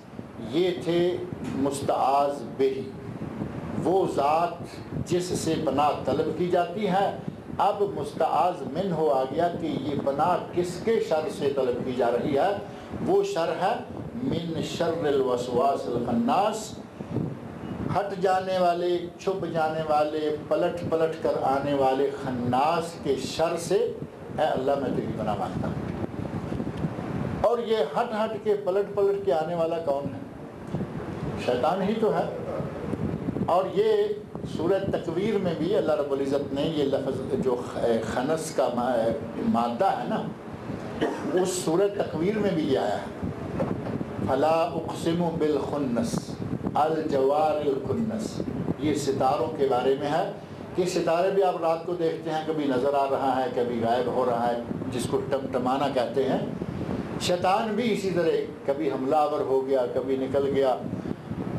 یہ تھے مستعاذ بہی، وہ ذات جس سے پناہ طلب کی جاتی ہے۔ اب مستعاذ من ہو آ گیا کہ یہ پناہ کس کے شر سے طلب کی جا رہی ہے، وہ شر ہے من شر الوسواس الخناس، ہٹ جانے والے، چھپ جانے والے، پلٹ پلٹ کر آنے والے خناس کے شر سے اے اللہ میں تیری پناہ مانگتا ہوں۔ اور یہ ہٹ ہٹ کے پلٹ پلٹ کے آنے والا کون ہے؟ شیطان ہی تو ہے۔ اور یہ سورہ تکویر میں بھی اللہ رب العزت نے یہ لفظ جو خنس کا مادہ ہے نا، اس سورہ تکویر میں بھی یہ آیا ہے، فلا اقسم بالخنس الجوار الکنس، یہ ستاروں کے بارے میں ہے کہ ستارے بھی آپ رات کو دیکھتے ہیں، کبھی نظر آ رہا ہے، کبھی غائب ہو رہا ہے، جس کو ٹمٹمانا کہتے ہیں۔ شیطان بھی اسی طرح کبھی حملہ آور ہو گیا، کبھی نکل گیا۔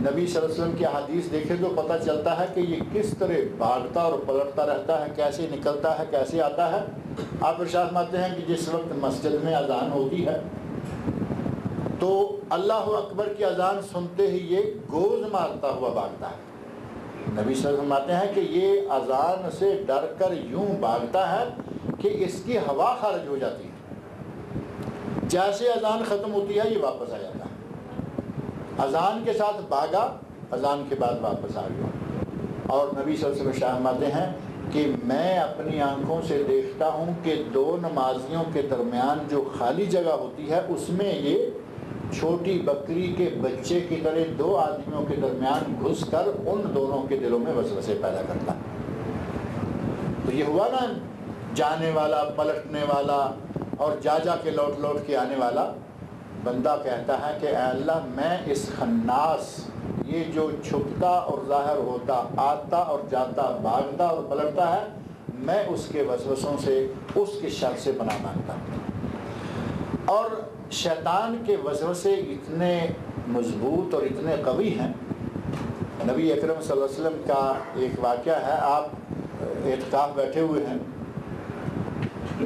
نبی صلی اللہ علیہ وسلم کی حدیث دیکھیں تو پتہ چلتا ہے کہ یہ کس طرح بھاگتا اور پلٹتا رہتا ہے، کیسے نکلتا ہے، کیسے آتا ہے۔ آپ ارشاد فرماتے ہیں کہ جس وقت مسجد میں اذان ہوتی ہے تو اللہ اکبر کی اذان سنتے ہی یہ گوز مارتا ہوا بھاگتا ہے۔ نبی صلی اللہ علیہ وسلم فرماتے ہیں کہ یہ اذان سے ڈر کر یوں بھاگتا ہے کہ اس کی ہوا خارج ہو جاتی ہے، جیسے اذان ختم ہوتی ہے یہ واپس آ جاتا ہے۔ اذان کے ساتھ بھاگا، اذان کے بعد واپس آ گیا۔ اور نبی صلی اللہ علیہ وسلم فرماتے ہیں کہ میں اپنی آنکھوں سے دیکھتا ہوں کہ دو نمازیوں کے درمیان جو خالی جگہ ہوتی ہے اس میں یہ چھوٹی بکری کے بچے کی طرح دو آدمیوں کے درمیان گھس کر ان دونوں کے دلوں میں وسوسے پیدا کرتا۔ تو یہ ہوا نا جانے والا، پلٹنے والا اور جا جا کے لوٹ لوٹ کے آنے والا۔ بندہ کہتا ہے کہ اے اللہ میں اس خناس، یہ جو چھپتا اور ظاہر ہوتا، آتا اور جاتا، بھاگتا اور پلٹتا ہے، میں اس کے وسوسوں سے، اس کے شر سے پناہ مانگتا ہوں۔ اور شیطان کے وسوسے اتنے مضبوط اور اتنے قوی ہیں۔ نبی اکرم صلی اللہ علیہ وسلم کا ایک واقعہ ہے، آپ اعتکاف بیٹھے ہوئے ہیں،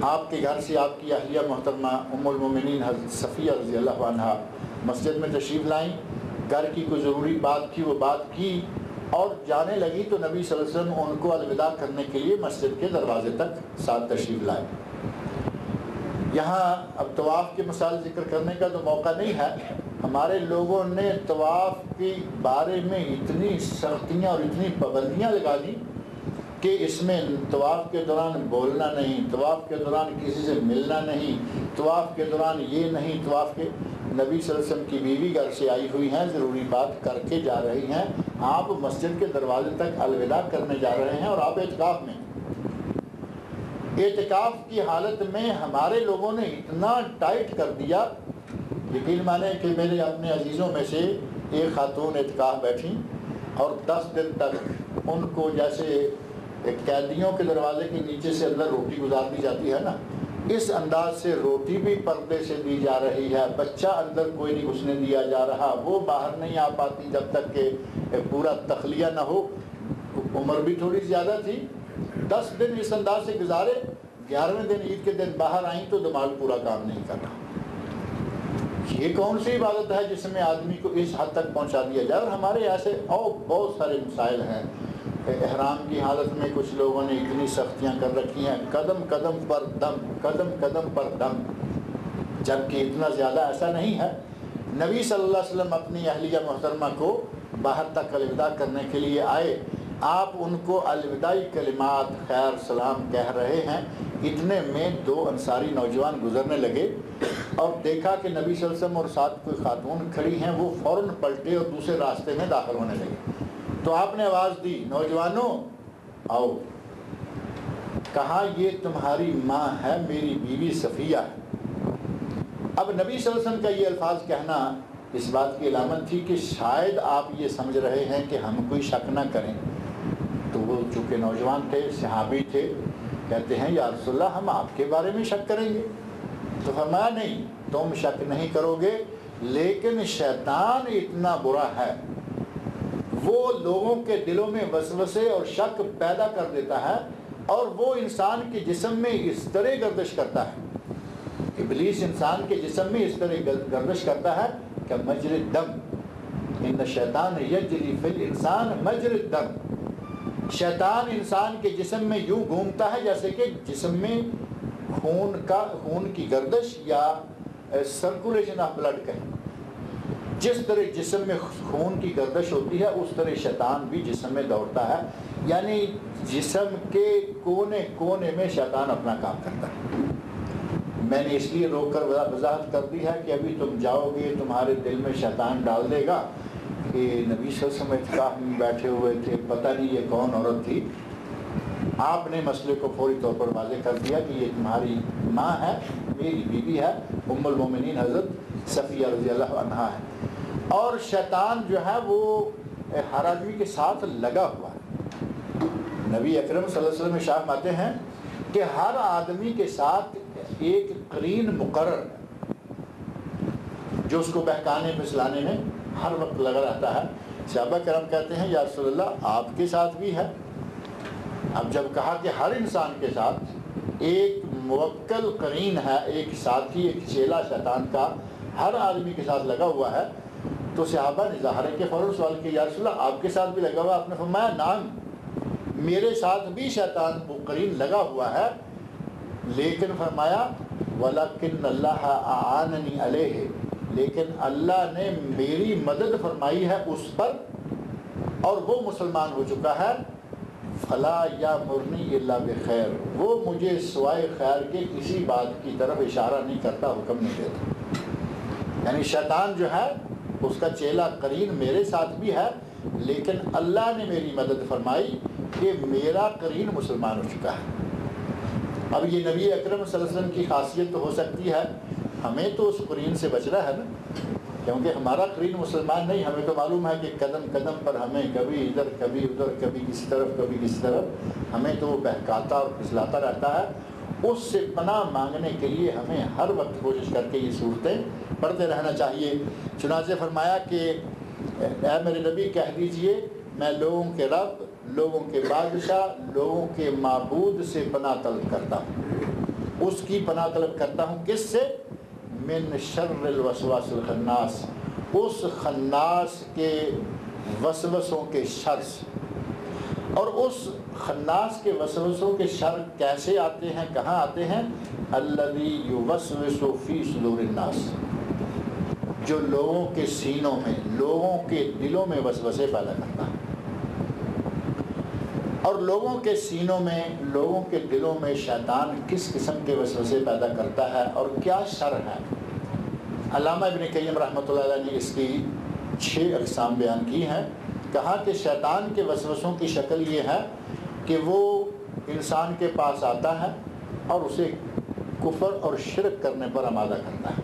آپ کے گھر سے آپ کی اہلیہ محترمہ ام المومنین حضرت صفیہ رضی اللہ عنہا مسجد میں تشریف لائیں، گھر کی کوئی ضروری بات تھی، وہ بات کی اور جانے لگی تو نبی صلی اللہ علیہ وسلم ان کو الوداع کرنے کے لیے مسجد کے دروازے تک ساتھ تشریف لائے۔ یہاں اب طواف کے مسائل ذکر کرنے کا تو موقع نہیں ہے۔ ہمارے لوگوں نے طواف کے بارے میں اتنی سختیاں اور اتنی پابندیاں لگا دی کہ اس میں طواف کے دوران بولنا نہیں، طواف کے دوران کسی سے ملنا نہیں، طواف کے دوران یہ نہیں، طواف کے نبی صلی اللہ علیہ وسلم کی بیوی گھر سے آئی ہوئی ہیں، ضروری بات کر کے جا رہی ہیں، آپ مسجد کے دروازے تک الوداع کرنے جا رہے ہیں اور آپ اعتکاف میں۔ اعتکاف کی حالت میں ہمارے لوگوں نے اتنا ٹائٹ کر دیا، یقین مانیں کہ میرے اپنے عزیزوں میں سے ایک خاتون اعتکاف بیٹھیں اور 10 دن تک ان کو جیسے قیدیوں کے دروازے کے نیچے سے اندر روٹی گزار دی جاتی ہے نا، اس انداز سے روٹی بھی پردے سے دی جا رہی ہے، بچہ اندر کوئی نہیں گھسنے دیا جا رہا، وہ باہر نہیں آ پاتی جب تک کہ پورا تخلیہ نہ ہو۔ عمر بھی تھوڑی زیادہ تھی، 10 دن اس انداز سے گزارے، 11ویں دن عید کے دن باہر آئیں تو دماغ پورا کام نہیں کر رہا۔ یہ کون سی عبادت ہے جس میں آدمی کو اس حد تک پہنچا دیا جائے؟ اور ہمارے ایسے اور بہت سارے مسائل ہیں۔ احرام کی حالت میں کچھ لوگوں نے اتنی سختیاں کر رکھی ہیں، قدم قدم پر دم، قدم قدم پر دم، جبکہ اتنا زیادہ ایسا نہیں ہے۔ نبی صلی اللہ علیہ وسلم اپنی اہلیہ محترمہ کو باہر تک الوداع کرنے کے لیے آئے، آپ ان کو الوداعی کلمات خیر سلام کہہ رہے ہیں، اتنے میں 2 انصاری نوجوان گزرنے لگے اور دیکھا کہ نبی صلی اللہ علیہ وسلم اور ساتھ کوئی خاتون کھڑی ہیں، وہ فوراً پلٹے اور دوسرے راستے میں داخل ہونے لگے۔ تو آپ نے آواز دی، نوجوانوں آؤ۔ کہا یہ تمہاری ماں ہے، میری بیوی صفیہ ہے۔ اب نبی صلی اللہ علیہ وسلم کا یہ الفاظ کہنا اس بات کی علامت تھی کہ شاید آپ یہ سمجھ رہے ہیں کہ ہم کوئی شک نہ کریں۔ تو وہ چونکہ نوجوان تھے، صحابی تھے، کہتے ہیں یا رسول اللہ ہم آپ کے بارے میں شک کریں گے؟ تو فرمایا نہیں، تم شک نہیں کرو گے، لیکن شیطان اتنا برا ہے، وہ لوگوں کے دلوں میں وسوسے اور شک پیدا کر دیتا ہے، اور وہ انسان کے جسم میں اس طرح گردش کرتا ہے، ابلیس انسان کے جسم میں اس طرح گردش کرتا ہے کہ مجرى الدم، ان الشیطان یجری فی الانسان مجرى الدم، شیطان انسان کے جسم میں یوں گھومتا ہے جیسے کہ جسم میں خون کی گردش یا سرکولیشن آف بلڈ کہیں، جس طرح جسم میں خون کی گردش ہوتی ہے اس طرح شیطان بھی جسم میں دوڑتا ہے، یعنی جسم کے کونے کونے میں شیطان اپنا کام کرتا ہے۔ میں نے اس لیے روک کر وضاحت کر دی ہے کہ ابھی تم جاؤ گے، تمہارے دل میں شیطان ڈال دے گا کہ نبی صلی اللہ علیہ وسلم اعتکاف میں بیٹھے ہوئے تھے، پتہ نہیں یہ کون عورت تھی۔ آپ نے مسئلے کو فوری طور پر واضح کر دیا کہ یہ تمہاری ماں ہے، میری بیوی ہے، ام المومنین حضرت صفیہ رضی اللہ عنہا ہے۔ اور شیطان جو ہے وہ ہر آدمی کے ساتھ لگا ہوا ہے۔ نبی اکرم صلی اللہ علیہ وسلم ارشاد فرماتے ہیں کہ ہر آدمی کے ساتھ ایک قرین مقرر ہے جو اس کو بہکانے پھسلانے میں ہر وقت لگا رہتا ہے۔ صحابہ کرام کہتے ہیں یا رسول اللہ آپ کے ساتھ بھی ہے؟ اب جب کہا کہ ہر انسان کے ساتھ ایک موکل قرین ہے، ایک ساتھی، ایک چیلا شیطان کا ہر آدمی کے ساتھ لگا ہوا ہے، تو صحابہ نے ظاہر کے فوراً سوال کیا یا رسول اللہ آپ کے ساتھ بھی لگا ہوا؟ آپ نے فرمایا نعم، میرے ساتھ بھی شیطان قرین لگا ہوا ہے، لیکن فرمایا وَلَكِنَّ اللَّهَ أَعَانَنِي عَلَيْهِ، لیکن اللہ نے میری مدد فرمائی ہے اس پر، اور وہ مسلمان ہو چکا ہے، فَلَا يَأْمُرْنِي إِلَّا بِخَيْرٍ، وہ مجھے سوائے خیر کے کسی بات کی طرف اشارہ نہیں کرتا، حکم نہیں دیتا۔ یعنی شیطان جو ہے اس کا چیلا قرین میرے ساتھ بھی ہے، لیکن اللہ نے میری مدد فرمائی کہ میرا قرین مسلمان ہو چکا ہے۔ اب یہ نبی اکرم صلی اللہ علیہ وسلم کی خاصیت تو ہو سکتی ہے، ہمیں تو اس قرین سے بچنا ہے نا، کیونکہ ہمارا قرین مسلمان نہیں، ہمیں تو معلوم ہے کہ قدم قدم پر ہمیں کبھی ادھر کبھی ادھر، کبھی کسی طرف کبھی کسی طرف، ہمیں تو بہکاتا اور پھسلاتا رہتا ہے۔ اس سے پناہ مانگنے کے لیے ہمیں ہر وقت کوشش کر کے یہ صورتیں پڑھتے رہنا چاہیے۔ چنانچہ فرمایا کہ اے میرے نبی کہہ دیجئے میں لوگوں کے رب، لوگوں کے بادشاہ، لوگوں کے معبود سے پناہ طلب کرتا ہوں، اس کی پناہ طلب کرتا ہوں، کس سے؟ من شر الوسواس الخناس، اس خناس کے وسوسوں کے شر سے۔ اور اس خناس کے وسوسوں کے شر کیسے آتے ہیں، کہاں آتے ہیں؟ الذی یوسوس فی صدور الناس، جو لوگوں کے سینوں میں، لوگوں کے دلوں میں وسوسے پیدا کرتا ہے۔ اور لوگوں کے سینوں میں، لوگوں کے دلوں میں شیطان کس قسم کے وسوسے پیدا کرتا ہے اور کیا شر ہے؟ علامہ ابن قیم رحمۃ اللہ علیہ نے اس کی 6 اقسام بیان کی ہیں۔ کہا کہ شیطان کے وسوسوں کی شکل یہ ہے کہ وہ انسان کے پاس آتا ہے اور اسے کفر اور شرک کرنے پر آمادہ کرتا ہے،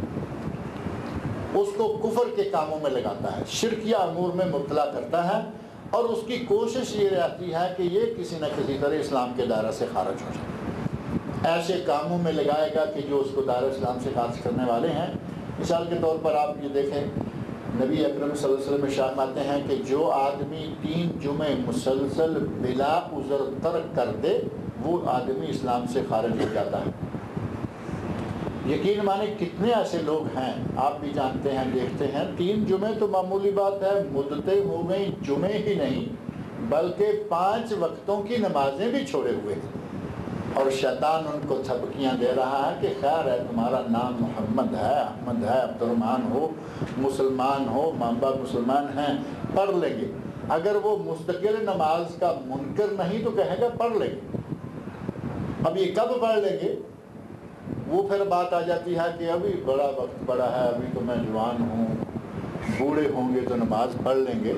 اس کو کفر کے کاموں میں لگاتا ہے، شرکیہ امور میں مبتلا کرتا ہے، اور اس کی کوشش یہ رہتی ہے کہ یہ کسی نہ کسی طرح اسلام کے دائرہ سے خارج ہو جائے، ایسے کاموں میں لگائے گا کہ جو اس کو دائرہ اسلام سے خارج کرنے والے ہیں۔ مثال کے طور پر آپ یہ دیکھیں، نبی اکرم صلی اللہ علیہ وسلم ارشاد فرماتے ہیں کہ جو آدمی 3 جمعے مسلسل بلا عذر ترک کر دے وہ آدمی اسلام سے خارج ہو جاتا ہے۔ یقین مانے کتنے ایسے لوگ ہیں، آپ بھی جانتے ہیں، دیکھتے ہیں، 3 جمعے تو معمولی بات ہے، مدتیں ہو گئیں، جمعے ہی نہیں بلکہ 5 وقتوں کی نمازیں بھی چھوڑے ہوئے ہیں، اور شیطان ان کو تھپکیاں دے رہا ہے کہ خیر ہے، تمہارا نام محمد ہے، احمد ہے، عبد الرحمن ہو، مسلمان ہو، ماں باپ مسلمان ہیں، پڑھ لیں گے۔ اگر وہ مستقل نماز کا منکر نہیں تو کہے گا پڑھ لیں گے. اب یہ کب پڑھ لیں گے؟ وہ پھر بات آ جاتی ہے کہ ابھی بڑا وقت پڑا ہے، ابھی تو میں جوان ہوں، بوڑھے ہوں گے تو نماز پڑھ لیں گے.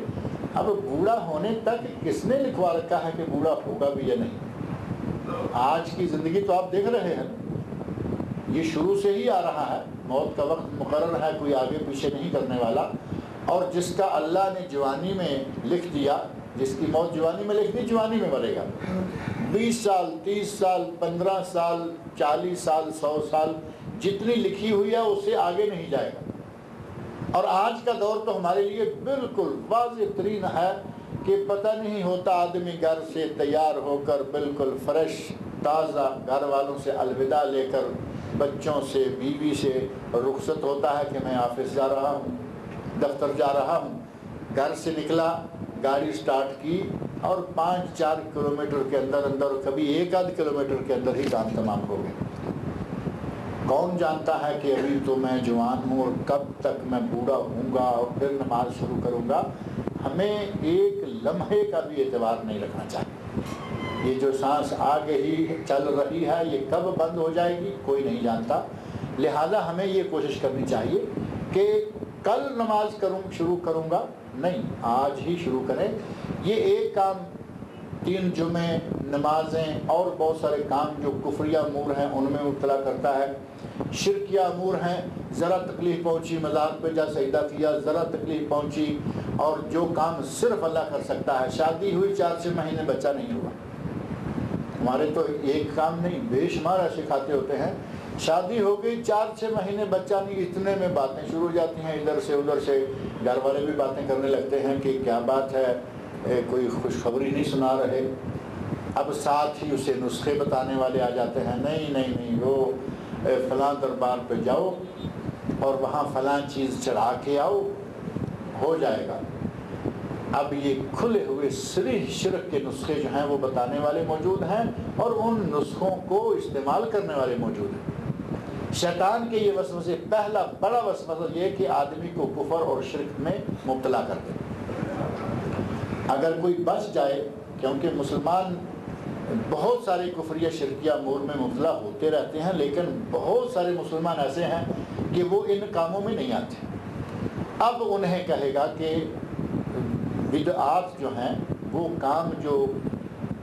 اب بوڑھا ہونے تک کس نے لکھوا رکھا ہے کہ بوڑھا ہوگا بھی یا نہیں؟ آج کی زندگی تو آپ دیکھ رہے ہیں، یہ شروع سے ہی آ رہا ہے. موت کا وقت مقرر ہے، کوئی آگے پیچھے نہیں کرنے والا. اور جس کا اللہ نے جوانی میں لکھ دیا، جس کی موت جوانی میں لکھ دی، جوانی میں مرے گا. 20 سال 30 سال 15 سال 40 سال 100 سال جتنی لکھی ہوئی ہے اس سے آگے نہیں جائے گا. اور آج کا دور تو ہمارے لیے بالکل واضح ترین ہے کہ پتہ نہیں ہوتا آدمی گھر سے تیار ہو کر بالکل فریش تازہ گھر والوں سے الوداع لے کر بچوں سے بیوی سے رخصت ہوتا ہے کہ میں آفس جا رہا ہوں، دفتر جا رہا ہوں. گھر سے نکلا، گاڑی سٹارٹ کی اور 5-4 کلومیٹر کے اندر کبھی 1-8 کلومیٹر کے اندر ہی کام تمام ہو گئے. کون جانتا ہے کہ ابھی تو میں جوان ہوں اور کب تک میں بوڑھا ہوں گا اور پھر نماز شروع کروں گا. ہمیں ایک لمحے کا بھی اعتبار نہیں رکھنا چاہیے. یہ جو سانس آگے ہی چل رہی ہے یہ کب بند ہو جائے گی کوئی نہیں جانتا. لہذا ہمیں یہ کوشش کرنی چاہیے کہ کل نماز شروع کروں گا نہیں، آج ہی شروع کریں. یہ ایک کام 3 جمعے نمازیں اور بہت سارے کام جو کفریہ امور ہیں ان میں مبتلا کرتا ہے. شرکیہ امور ہیں، ذرا تکلیف پہنچی مزار پہ جا سجدہ کیا، ذرا تکلیف پہنچی، اور جو کام صرف اللہ کر سکتا ہے. شادی ہوئی 4-6 مہینے بچہ نہیں ہوا. ہمارے تو ایک کام نہیں بے شمار ایسے کھاتے ہوتے ہیں. شادی ہو گئی 4-6 مہینے بچہ نہیں، اتنے میں باتیں شروع ہو جاتی ہیں ادھر سے ادھر سے. گھر والے بھی باتیں کرنے لگتے ہیں کہ کیا بات ہے، کوئی خوشخبری نہیں سنا رہے. اب ساتھ ہی اسے نسخے بتانے والے آ جاتے ہیں، نہیں وہ فلاں دربار پہ جاؤ اور وہاں فلاں چیز چڑھا کے آؤ، ہو جائے گا. اب یہ کھلے ہوئے صریح شرک کے نسخے جو ہیں وہ بتانے والے موجود ہیں اور ان نسخوں کو استعمال کرنے والے موجود ہیں. شیطان کے یہ وسوسے، پہلا بڑا وسوسہ یہ کہ آدمی کو کفر اور شرک میں مبتلا کر دے. اگر کوئی بچ جائے، کیونکہ مسلمان بہت سارے کفریہ شرکیہ امور میں مبتلا ہوتے رہتے ہیں، لیکن بہت سارے مسلمان ایسے ہیں کہ وہ ان کاموں میں نہیں آتے. اب انہیں کہے گا کہ بدعات جو ہیں وہ کام جو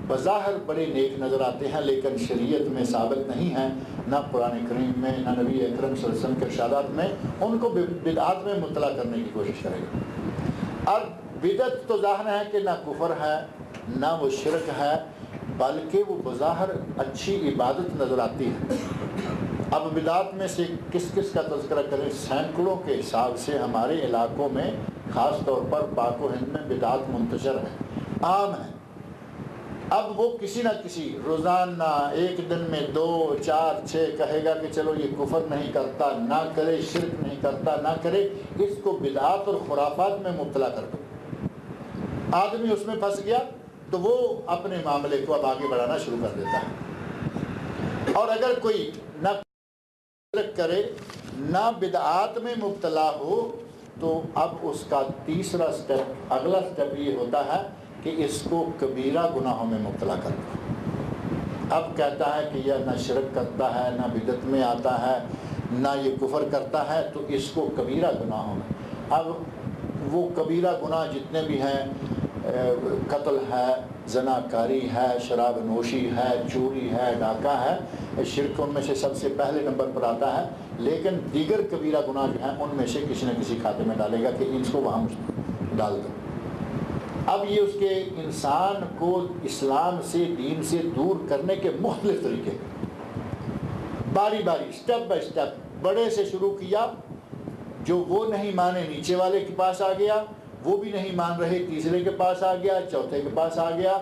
بظاہر بڑے نیک نظر آتے ہیں لیکن شریعت میں ثابت نہیں ہیں، نہ قرآن کریم میں نہ نبی اکرم صلی اللہ علیہ وسلم کے ارشادات میں، ان کو بدعات میں مبتلا کرنے کی کوشش کرے گا. اب بدعت تو ظاہر ہے کہ نہ کفر ہے نہ وہ شرک ہے، بلکہ وہ بظاہر اچھی عبادت نظر آتی ہے. اب بدعات میں سے کس کس کا تذکرہ کریں؟ سینکڑوں کے حساب سے ہمارے علاقوں میں خاص طور پر پاک و ہند میں بدعات منتشر ہیں، عام ہیں. اب وہ کسی نہ کسی روزانہ ایک دن میں 2 4 6 کہے گا کہ چلو یہ کفر نہیں کرتا نہ کرے، شرک نہیں کرتا نہ کرے، اس کو بدعات اور خرافات میں مبتلا کر دو. آدمی اس میں پھنس گیا تو وہ اپنے معاملے کو اب آگے بڑھانا شروع کر دیتا ہے. اور اگر کوئی نہ شرک کرے نہ بدعات میں مبتلا ہو تو اب اس کا تیسرا سٹیپ، اگلا سٹیپ یہ ہوتا ہے کہ اس کو کبیرہ گناہوں میں مبتلا کر دو. اب کہتا ہے کہ یہ نہ شرک کرتا ہے نہ بدعت میں آتا ہے نہ یہ کفر کرتا ہے، تو اس کو کبیرہ گناہوں میں. اب وہ کبیرہ گناہ جتنے بھی ہیں، قتل ہے، زناکاری ہے، شراب نوشی ہے، چوری ہے، ڈاکہ ہے، شرک ان میں سے سب سے پہلے نمبر پر آتا ہے. لیکن دیگر کبیرہ گناہ جو ہیں ان میں سے کسی نہ کسی کھاتے میں ڈالے گا کہ ان کو وہاں ڈال دو. اب یہ اس کے انسان کو اسلام سے، دین سے دور کرنے کے مختلف طریقے، باری باری سٹیپ بائی سٹیپ. بڑے سے شروع کیا، جو وہ نہیں مانے نیچے والے کے پاس آ گیا، وہ بھی نہیں مان رہے تیسرے کے پاس آ گیا، چوتھے کے پاس آ گیا.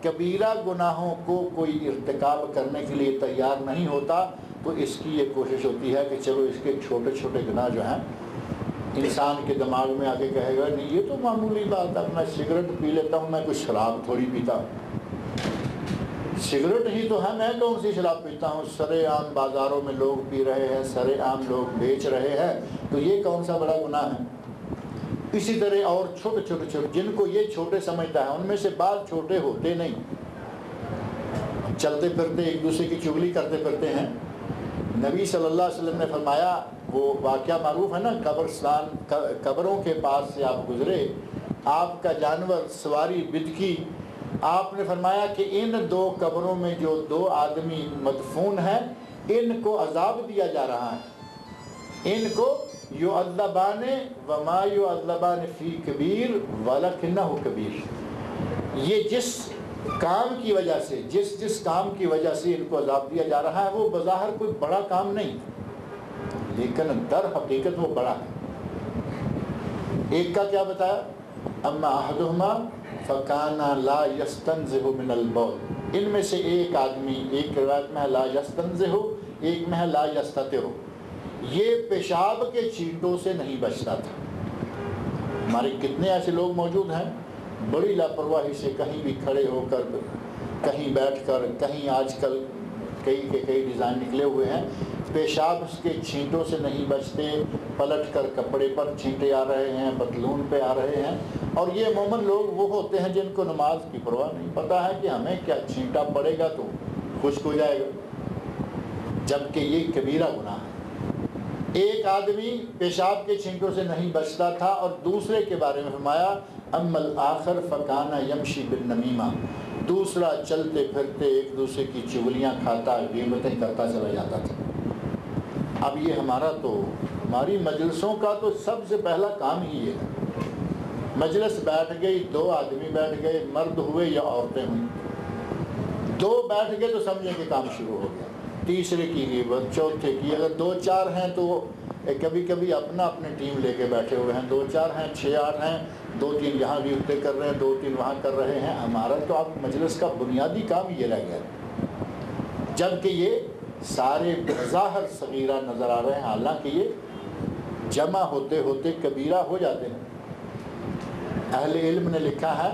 کبیرہ گناہوں کو کوئی ارتکاب کرنے کے لیے تیار نہیں ہوتا تو اس کی یہ کوشش ہوتی ہے کہ چلو اس کے چھوٹے چھوٹے گناہ جو ہیں، انسان کے دماغ میں آگے کہے گا نہیں یہ تو معمولی بات ہے، میں سگریٹ پی لیتا ہوں، میں کوئی شراب تھوڑی پیتا ہوں. سگریٹ ہی تو ہے، میں کون سی شراب پیتا ہوں؟ سرے عام بازاروں میں لوگ پی رہے ہیں، سرے عام لوگ بیچ رہے ہیں، تو یہ کون سا بڑا گناہ ہے؟ اسی طرح اور چھوٹے چھوٹے جن کو یہ چھوٹے سمجھتا ہے ان میں سے بعض چھوٹے ہوتے نہیں، چلتے پھرتے ایک دوسرے کی چغلی کرتے پھرتے ہیں۔ نبی صلی اللہ علیہ وسلم نے فرمایا، وہ واقعہ معروف ہے نا، قبرستان قبروں کے پاس سے آپ گزرے، آپ کا جانور سواری بدکی، آپ نے فرمایا کہ ان دو قبروں میں جو دو آدمی مدفون ہیں ان کو عذاب دیا جا رہا ہے، ان کو یعذبان وما یعذبان فی کبیر ولکنہ کبیر، یہ جس کام کی وجہ سے جس کام کی وجہ سے ان کو عذاب دیا جا رہا ہے وہ بظاہر کوئی بڑا کام نہیں، لیکن در حقیقت وہ بڑا ہے۔ ایک کا کیا بتایا، اما احدہما فکان لا یستنزہ من البول، ان میں سے ایک آدمی، ایک روایت میں ہے لا یستنزہ، ایک میں ہے لا یستتر، یہ پیشاب کے چھینٹوں سے نہیں بچتا تھا۔ ہمارے کتنے ایسے لوگ موجود ہیں بڑی لاپرواہی سے کہیں بھی کھڑے ہو کر، کہیں بیٹھ کر، کہیں آج کل کئی کے کئی ڈیزائن نکلے ہوئے ہیں، پیشاب کے چھینٹوں سے نہیں بچتے، پلٹ کر کپڑے پر چھینٹے آ رہے ہیں، پتلون پہ آ رہے ہیں، اور یہ عموماً لوگ وہ ہوتے ہیں جن کو نماز کی پرواہ نہیں، پتہ ہے کہ ہمیں کیا چھینٹا پڑے گا تو خشک ہو جائے گا، جبکہ یہ کبیرہ گناہ ہے۔ ایک آدمی پیشاب کے چھینٹوں سے نہیں بچتا تھا، اور دوسرے کے بارے میں فرمایا اما الآخر فکان یمشی بالنمیمہ، دوسرا چلتے پھرتے ایک دوسرے کی چغلیاں کھاتا، غیبتیں کرتا چلا جاتا تھا۔ اب یہ ہماری مجلسوں کا تو سب سے پہلا کام ہی یہ ہے، مجلس بیٹھ گئی، دو آدمی بیٹھ گئے، مرد ہوئے یا عورتیں ہوئیں، دو بیٹھ گئے تو سمجھیں کہ کام شروع ہو گیا، تیسرے کی غیبت، چوتھے کی، اگر دو چار ہیں تو کبھی کبھی اپنا ٹیم لے کے بیٹھے ہوئے ہیں، دو چار ہیں، 6-8 ہیں، 2-3 یہاں غیبتیں کر رہے ہیں، 2-3 وہاں کر رہے ہیں۔ ہمارا تو اب مجلس کا بنیادی کام یہ رہ گیا، جبکہ یہ سارے بظاہر صغیرہ نظر آ رہے ہیں، حالانکہ یہ جمع ہوتے ہوتے کبیرہ ہو جاتے ہیں۔ اہل علم نے لکھا ہے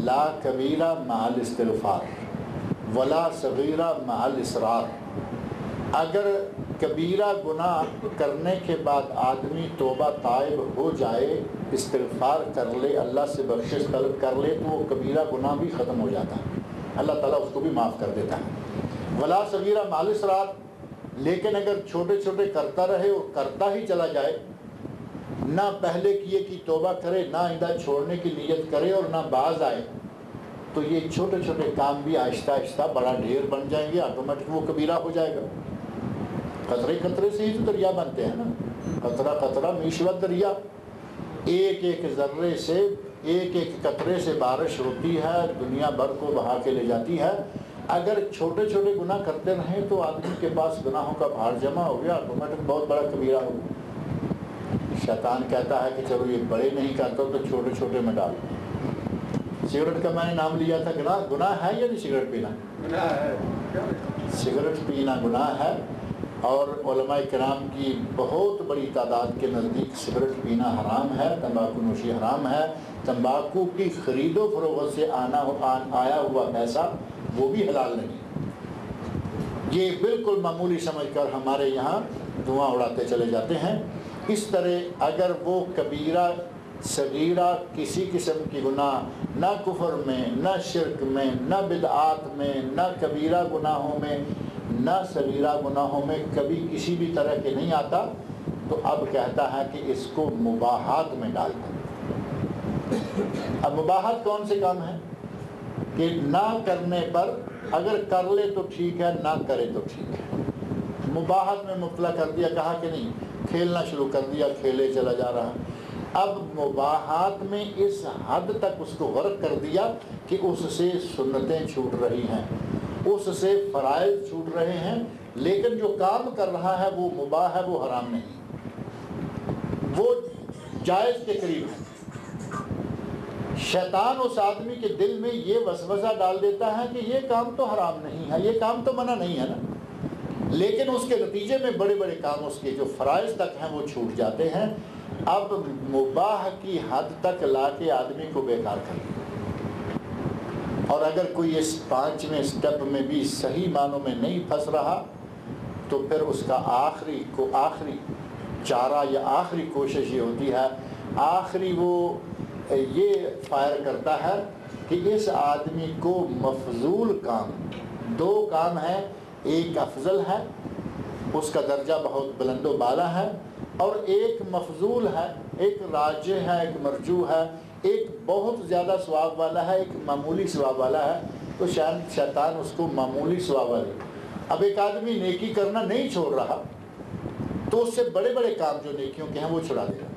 لا کبیرہ مع الاستغفار ولا صغیرہ مع الاصرار، اگر کبیرہ گناہ کرنے کے بعد آدمی توبہ تائب ہو جائے، استغفار کر لے، اللہ سے بخشش طلب کر لے، تو وہ کبیرہ گناہ بھی ختم ہو جاتا ہے، اللہ تعالیٰ اس کو بھی معاف کر دیتا ہے۔ ولا صغیرہ مع الاصرار، لیکن اگر چھوٹے چھوٹے کرتا رہے اور کرتا ہی چلا جائے، نہ پہلے کیے کی توبہ کرے، نہ آئندہ چھوڑنے کی نیت کرے اور نہ باز آئے، تو یہ چھوٹے چھوٹے کام بھی آہستہ آہستہ بڑا ڈھیر بن جائیں گے، آٹومیٹک وہ کبیرہ ہو جائے گا۔ قطرے قطرے سے ہی تو دریا بنتے ہیں نا، قطرہ قطرہ میشوت دریا، ایک ایک ذرے سے، ایک ایک قطرے سے بارش ہوتی ہے، دنیا بھر کو بہا کے لے جاتی ہے۔ اگر چھوٹے چھوٹے گناہ کرتے رہیں تو آدمی کے پاس گناہوں کا بھار جمع ہو گیا، آٹومیٹک بہت بڑا کبیرہ ہو گیا۔ شیطان کہتا ہے کہ چلو یہ بڑے نہیں کرتا تو چھوٹے چھوٹے میں ڈال۔ سگریٹ کا میں نے نام لیا تھا، گناہ ہے یا نہیں سگریٹ پینا؟ گناہ ہے، سگریٹ پینا گناہ ہے، اور علماء کرام کی بہت بڑی تعداد کے نزدیک سگریٹ پینا حرام ہے، تمباکو نوشی حرام ہے، تمباکو کی خرید و فروخت سے آیا ہوا پیسہ وہ بھی حلال نہیں۔ یہ بالکل معمولی سمجھ کر ہمارے یہاں دھواں اڑاتے چلے جاتے ہیں۔ اس طرح اگر وہ کبیرہ صغیرہ کسی قسم کی گناہ، نہ کفر میں، نہ شرک میں، نہ بدعات میں، نہ کبیرہ گناہوں میں، نہ صغیرہ گناہوں میں کبھی کسی بھی طرح کے نہیں آتا، تو اب کہتا ہے کہ اس کو مباحات میں ڈال دیں۔ اب مباحات کون سے کام ہیں کہ نہ کرنے پر، اگر کر لے تو ٹھیک ہے، نہ کرے تو ٹھیک ہے۔ مباحات میں مبتلا کر دیا، کہا کہ نہیں، کھیلنا شروع کر دیا، کھیلے چلا جا رہا۔ اب مباحات میں اس حد تک اس کو غرق کر دیا کہ اس سے سنتیں چھوٹ رہی ہیں، اس سے فرائض چھوٹ رہے ہیں، لیکن جو کام کر رہا ہے وہ مباح ہے، وہ حرام نہیں، وہ جائز کے قریب ہے۔ شیطان اس آدمی کے دل میں یہ وسوسہ ڈال دیتا ہے کہ یہ کام تو حرام نہیں ہے، یہ کام تو منع نہیں ہے نا، لیکن اس کے نتیجے میں بڑے بڑے کام اس کے جو فرائض تک ہیں وہ چھوٹ جاتے ہیں۔ اب مباح کی حد تک لا کے آدمی کو بیکار کر دیا، اور اگر کوئی اس 5ویں سٹیپ میں بھی صحیح معنوں میں نہیں پھنس رہا تو پھر اس کا آخری چارہ یا آخری کوشش یہ ہوتی ہے آخری وہ یہ فائر کرتا ہے کہ اس آدمی کو مفضول کام، دو کام ہیں، ایک افضل ہے، اس کا درجہ بہت بلند و بالا ہے، اور ایک مفضول ہے، ایک راجح ہے، ایک مرجو ہے، ایک بہت زیادہ ثواب والا ہے، ایک معمولی ثواب والا ہے۔ تو شیطان اس کو معمولی ثواب والے، اب ایک آدمی نیکی کرنا نہیں چھوڑ رہا تو اس سے بڑے بڑے کام جو نیکیوں کے ہیں وہ چھڑا دے گا،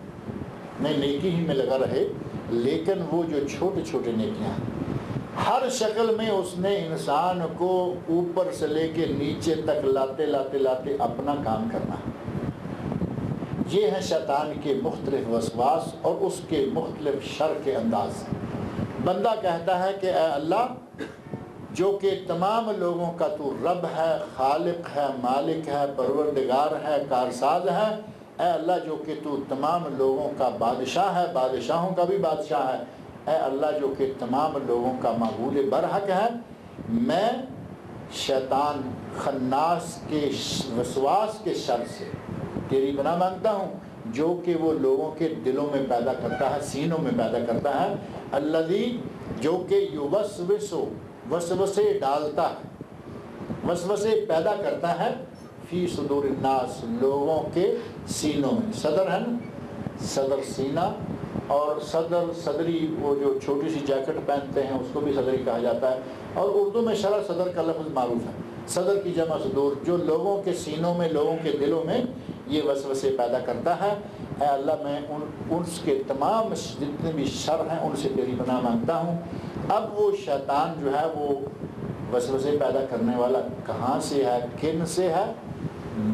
نہیں نیکی ہی میں لگا رہے، لیکن وہ جو چھوٹے چھوٹے نیکیاں ہیں ہر شکل میں اس نے انسان کو اوپر سے لے کے نیچے تک لاتے لاتے لاتے اپنا کام کرنا ہے۔ یہ ہیں شیطان کے مختلف وسواس اور اس کے مختلف شر کے انداز۔ بندہ کہتا ہے کہ اے اللہ جو کہ تمام لوگوں کا تو رب ہے، خالق ہے، مالک ہے، پروردگار ہے، کارساز ہے، اے اللہ جو کہ تو تمام لوگوں کا بادشاہ ہے، بادشاہوں کا بھی بادشاہ ہے، اے اللہ جو کہ تمام لوگوں کا معبود برحق ہے، میں شیطان خناس کے وسواس کے شر سے تیری پناہ مانگتا ہوں، جو کہ وہ لوگوں کے دلوں میں پیدا کرتا ہے، سینوں میں پیدا کرتا ہے، الذی جو کہ یوسوسو وسوسے ڈالتا ہے، وسوسے پیدا کرتا ہے، فی صدور الناس لوگوں کے سینوں میں۔ صدر ہے نا، صدر سینہ، اور صدر صدری وہ جو چھوٹی سی جیکٹ پہنتے ہیں اس کو بھی صدری کہا جاتا ہے، اور اردو میں شرح صدر کا لفظ معروف ہے، صدر کی جمع صدور، جو لوگوں کے سینوں میں لوگوں کے دلوں میں یہ وسوسے پیدا کرتا ہے۔ اے اللہ میں ان کے تمام جتنے بھی شر ہیں ان سے تیری پناہ مانگتا ہوں۔ اب وہ شیطان جو ہے وہ وسوسے پیدا کرنے والا کہاں سے ہے، کن سے ہے؟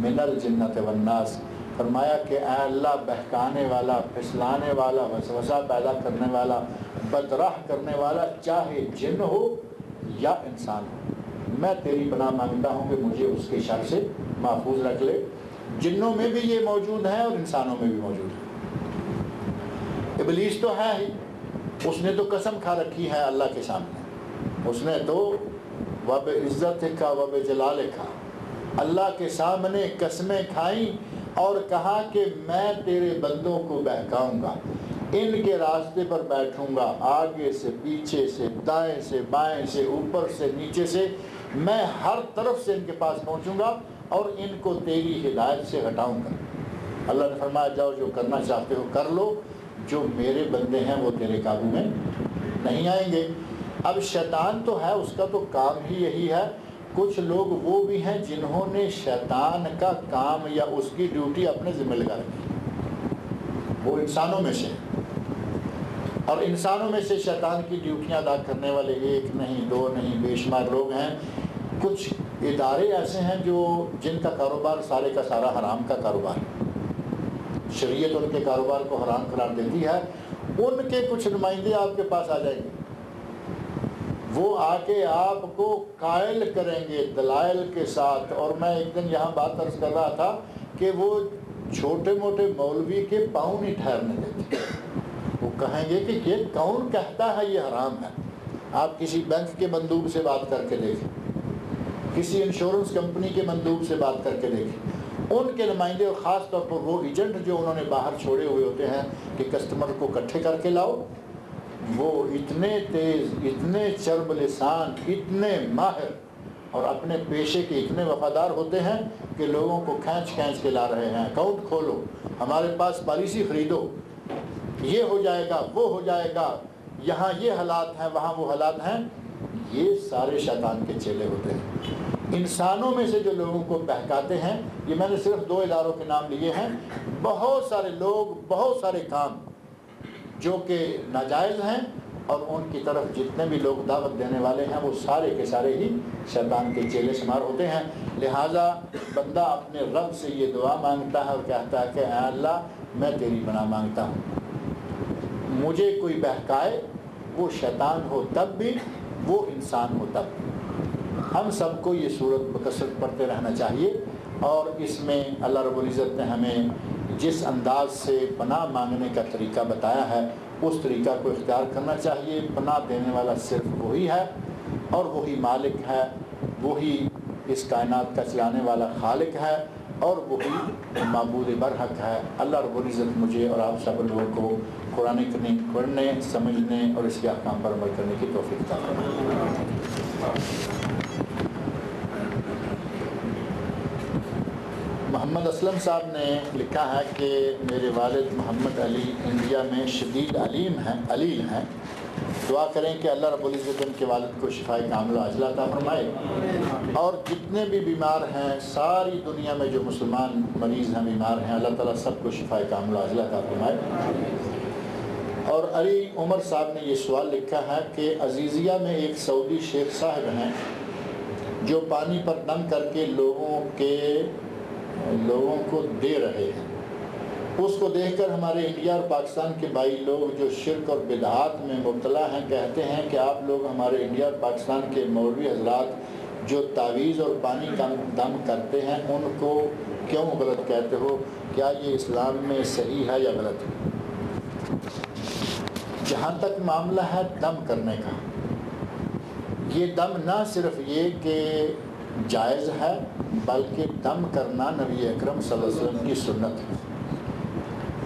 من الجنت والناس۔ فرمایا کہ اے اللہ بہکانے والا، پھسلانے والا، وسوسہ پیدا کرنے والا، بدراہ کرنے والا، چاہے جن ہو یا انسان ہو، میں تیری پناہ مانگتا ہوں کہ مجھے اس کے شر سے محفوظ رکھ لے۔ جنوں میں بھی یہ موجود ہے اور انسانوں میں بھی موجود ہے۔ ابلیس تو ہے ہی، اس نے تو قسم کھا رکھی ہے اللہ کے سامنے، اس نے تو وَبِعِزَّتِكَ وَبِجَلَالِكَ اللہ کے سامنے قسمیں کھائیں اور کہا کہ میں تیرے بندوں کو بہکاؤں گا، ان کے راستے پر بیٹھوں گا، آگے سے پیچھے سے دائیں سے بائیں سے اوپر سے نیچے سے، میں ہر طرف سے ان کے پاس پہنچوں گا اور ان کو تیری ہدایت سے ہٹاؤں گا۔ اللہ نے فرمایا جاؤ جو کرنا چاہتے ہو کر لو، جو میرے بندے ہیں وہ تیرے قابو میں نہیں آئیں گے۔ اب شیطان تو ہے، اس کا تو کام ہی یہی ہے۔ کچھ لوگ وہ بھی ہیں جنہوں نے شیطان کا کام یا اس کی ڈیوٹی اپنے ذمہ لگا رکھی، وہ انسانوں میں سے، اور انسانوں میں سے شیطان کی ڈیوٹیاں ادا کرنے والے ایک نہیں دو نہیں بے شمار لوگ ہیں۔ کچھ ادارے ایسے ہیں جن کا کاروبار سارے کا سارا حرام کا کاروبار ہے، شریعت ان کے کاروبار کو حرام قرار دیتی ہے، ان کے کچھ نمائندے آپ کے پاس آ جائیں گے، وہ آ کے آپ کو قائل کریں گے دلائل کے ساتھ۔ اور میں ایک دن یہاں بات عرض کر رہا تھا کہ وہ چھوٹے موٹے مولوی کے پاؤں نہیں ٹھہرنے دیتے، وہ کہیں گے کہ یہ کون کہتا ہے یہ حرام ہے۔ آپ کسی بینک کے مندوب سے بات کر کے دیکھیں، کسی انشورنس کمپنی کے مندوب سے بات کر کے دیکھیں، ان کے نمائندے، اور خاص طور پر وہ ایجنٹ جو انہوں نے باہر چھوڑے ہوئے ہوتے ہیں کہ کسٹمر کو اکٹھے کر کے لاؤ، وہ اتنے تیز، اتنے چرب لسان، اتنے ماہر اور اپنے پیشے کے اتنے وفادار ہوتے ہیں کہ لوگوں کو کھینچ کھینچ کے لا رہے ہیں، اکاؤنٹ کھولو، ہمارے پاس پالیسی خریدو، یہ ہو جائے گا وہ ہو جائے گا، یہاں یہ حالات ہیں وہاں وہ حالات ہیں۔ یہ سارے شیطان کے چیلے ہوتے ہیں۔ انسانوں میں سے جو لوگوں کو بہکاتے ہیں، یہ میں نے صرف 2 اداروں کے نام لیے ہیں، بہت سارے لوگ، بہت سارے کام جو کہ ناجائز ہیں، اور ان کی طرف جتنے بھی لوگ دعوت دینے والے ہیں وہ سارے کے سارے ہی شیطان کے چیلے شمار ہوتے ہیں۔ لہٰذا بندہ اپنے رب سے یہ دعا مانگتا ہے اور کہتا ہے کہ اے اللہ میں تیری پناہ مانگتا ہوں، مجھے کوئی بہکائے، وہ شیطان ہو تب بھی، وہ انسان ہو تب بھی۔ ہم سب کو یہ سورت بکثرت پڑھتے رہنا چاہیے، اور اس میں اللہ رب العزت نے ہمیں جس انداز سے پناہ مانگنے کا طریقہ بتایا ہے اس طریقہ کو اختیار کرنا چاہیے۔ پناہ دینے والا صرف وہی ہے، اور وہی مالک ہے، وہی اس کائنات کا چلانے والا خالق ہے، اور وہی معبود برحق ہے۔ اللہ رب العزت مجھے اور آپ سب لوگوں کو قرآن کریم پڑھنے، سمجھنے اور اس کے احکام پر عمل کرنے کی توفیق عطا فرمائے۔ محمد اسلم صاحب نے لکھا ہے کہ میرے والد محمد علی انڈیا میں شدید علیل ہیں، دعا کریں کہ اللہ رب العزت ان کے والد کو شفائے کاملہ عاجلہ عطا فرمائے، اور جتنے بھی بیمار ہیں ساری دنیا میں جو مسلمان مریض ہیں بیمار ہیں، اللہ تعالیٰ سب کو شفائے کاملہ عاجلہ عطا فرمائے۔ اور علی عمر صاحب نے یہ سوال لکھا ہے کہ عزیزیہ میں ایک سعودی شیخ صاحب ہیں جو پانی پر دم کر کے لوگوں کو دے رہے ہیں، اس کو دیکھ کر ہمارے انڈیا اور پاکستان کے بھائی لوگ جو شرک اور بدعات میں مبتلا ہیں کہتے ہیں کہ آپ لوگ ہمارے انڈیا اور پاکستان کے مولوی حضرات جو تعویذ اور پانی کا دم کرتے ہیں ان کو کیوں غلط کہتے ہو؟ کیا یہ اسلام میں صحیح ہے یا غلط ہے؟ جہاں تک معاملہ ہے دم کرنے کا، یہ دم نہ صرف یہ کہ جائز ہے بلکہ دم کرنا نبی اکرم صلی اللہ علیہ وسلم کی سنت ہے۔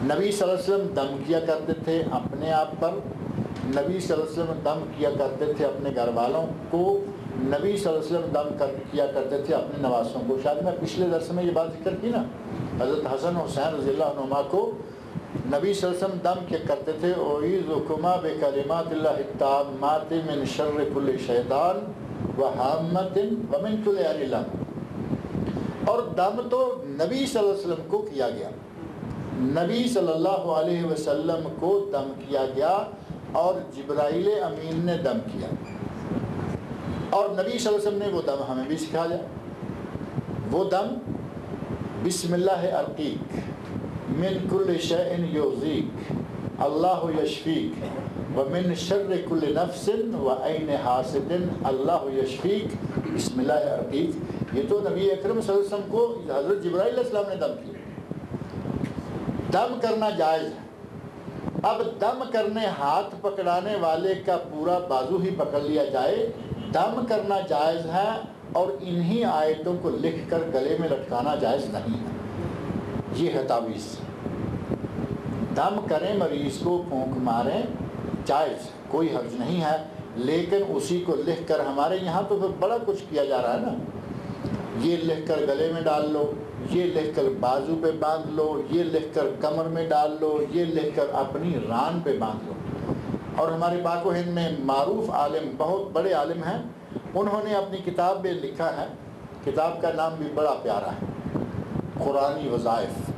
نبی صلی اللہ علیہ وسلم دم کیا کرتے تھے اپنے آپ پر، نبی صلی اللہ علیہ وسلم دم کیا کرتے تھے اپنے گھر والوں کو، نبی صلی اللہ علیہ وسلم دم کیا کرتے تھے اپنے نواسوں کو۔ شاید میں پچھلے درس میں یہ بات ذکر کی نا، حضرت حسن حسین رضی اللہ عنہما کو نبی صلی اللہ علیہ وسلم دم کیا کرتے تھے، اعوذکما بکلمات اللہ التامات من شر کل شیطان وہامۃ ومن کل عین لام۔ اور دم تو نبی صلی اللہ علیہ وسلم کو کیا گیا، نبی صلی اللہ علیہ وسلم کو دم کیا گیا، اور جبرائیل امین نے دم کیا، اور نبی صلی اللہ علیہ وسلم نے وہ دم ہمیں بھی سکھایا۔ وہ دم بسم اللہ ارقیک من کل شیء یؤذیک اللہ یشفیک ومن شر کل نفس وعین حاسد اللہ یشفیک بسم اللہ ارقیک۔ یہ تو نبی اکرم صلی اللہ علیہ وسلم کو حضرت جبرائیل علیہ السلام نے دم کیا۔ دم کرنا جائز ہے۔ اب دم کرنے ہاتھ پکڑانے والے کا پورا بازو ہی پکڑ لیا جائے، دم کرنا جائز ہے، اور انہی آیتوں کو لکھ کر گلے میں لٹکانا جائز نہیں ہے۔ یہ ہے تعویذ۔ دم کریں مریض کو پھونک ماریں جائز، کوئی حرج نہیں ہے، لیکن اسی کو لکھ کر ہمارے یہاں تو بڑا کچھ کیا جا رہا ہے نا، یہ لکھ کر گلے میں ڈال لو، یہ لکھ کر بازو پہ باندھ لو، یہ لکھ کر کمر میں ڈال لو، یہ لکھ کر اپنی ران پہ باندھ لو۔ اور ہمارے پاک و ہند میں معروف عالم، بہت بڑے عالم ہیں، انہوں نے اپنی کتاب میں لکھا ہے، کتاب کا نام بھی بڑا پیارا ہے، قرآنی وظائف،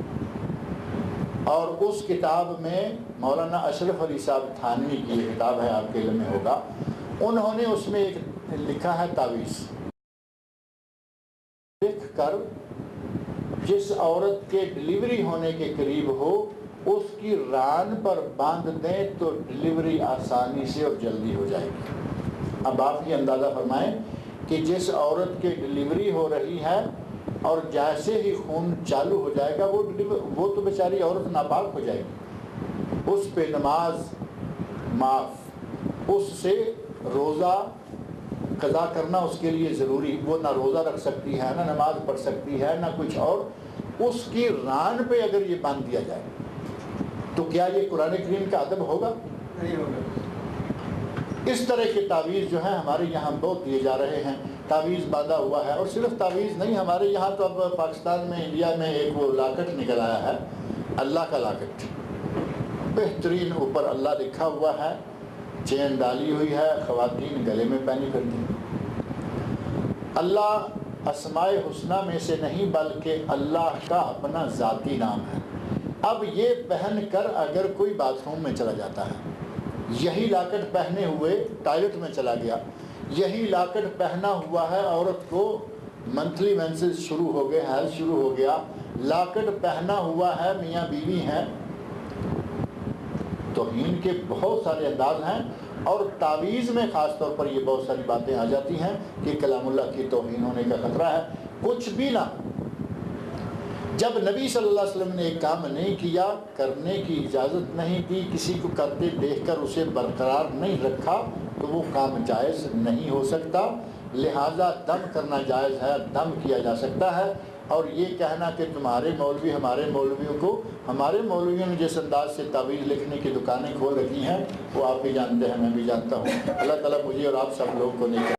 اور اس کتاب میں مولانا اشرف علی صاحب تھانوی کی یہ کتاب ہے، آپ کے علم میں ہوگا، انہوں نے اس میں ایک لکھا ہے تعویذ لکھ کر جس عورت کے ڈلیوری ہونے کے قریب ہو اس کی ران پر باندھ دیں تو ڈلیوری آسانی سے اور جلدی ہو جائے گی۔ اب آپ یہ اندازہ فرمائیں کہ جس عورت کے ڈلیوری ہو رہی ہے اور جیسے ہی خون چالو ہو جائے گا وہ تو بیچاری عورت ناپاک ہو جائے گی، اس پہ نماز معاف، اس سے روزہ قضا کرنا اس کے لیے ضروری، وہ نہ روزہ رکھ سکتی ہے، نہ نماز پڑھ سکتی ہے، نہ کچھ اور، اس کی ران پہ اگر یہ باندھ دیا جائے تو کیا یہ قرآن کریم کا ادب ہوگا؟ نہیں ہوگا۔ اس طرح کے تعویذ جو ہیں ہمارے یہاں بہت دیے جا رہے ہیں، تعویذ باندھا ہوا ہے، اور صرف تعویذ نہیں، ہمارے یہاں تو اب پاکستان میں انڈیا میں ایک وہ لاکٹ نکل آیا ہے، اللہ کا لاکٹ، بہترین، اوپر اللہ لکھا ہوا ہے، چین ڈالی ہوئی ہے، خواتین گلے میں پہنی کرتی ہیں۔ اللہ اسماء حسنہ میں سے نہیں بلکہ اللہ کا اپنا ذاتی نام ہے۔ اب یہ پہن کر اگر کوئی باتھ روم میں چلا جاتا ہے، یہی لاکٹ پہنے ہوئے ٹائلٹ میں چلا گیا، یہی لاکٹ پہنا ہوا ہے، عورت کو منتھلی مینسز شروع ہو گئے، حیض شروع ہو گیا، لاکٹ پہنا ہوا ہے، میاں بیوی ہیں، توہین کے بہت سارے انداز ہیں، اور تعویذ میں خاص طور پر یہ بہت ساری باتیں آ جاتی ہیں کہ کلام اللہ کی توہین ہونے کا خطرہ ہے۔ کچھ بھی نہ، جب نبی صلی اللہ علیہ وسلم نے ایک کام نہیں کیا، کرنے کی اجازت نہیں دی، کسی کو کرتے دیکھ کر اسے برقرار نہیں رکھا، تو وہ کام جائز نہیں ہو سکتا۔ لہٰذا دم کرنا جائز ہے، دم کیا جا سکتا ہے، اور یہ کہنا کہ تمہارے مولوی ہمارے مولویوں کو، ہمارے مولویوں نے جس انداز سے تعویذ لکھنے کی دکانیں کھول رکھی ہیں وہ آپ بھی جانتے ہیں، میں بھی جانتا ہوں۔ اللہ تعالیٰ مجھے اور آپ سب لوگ کو نہیں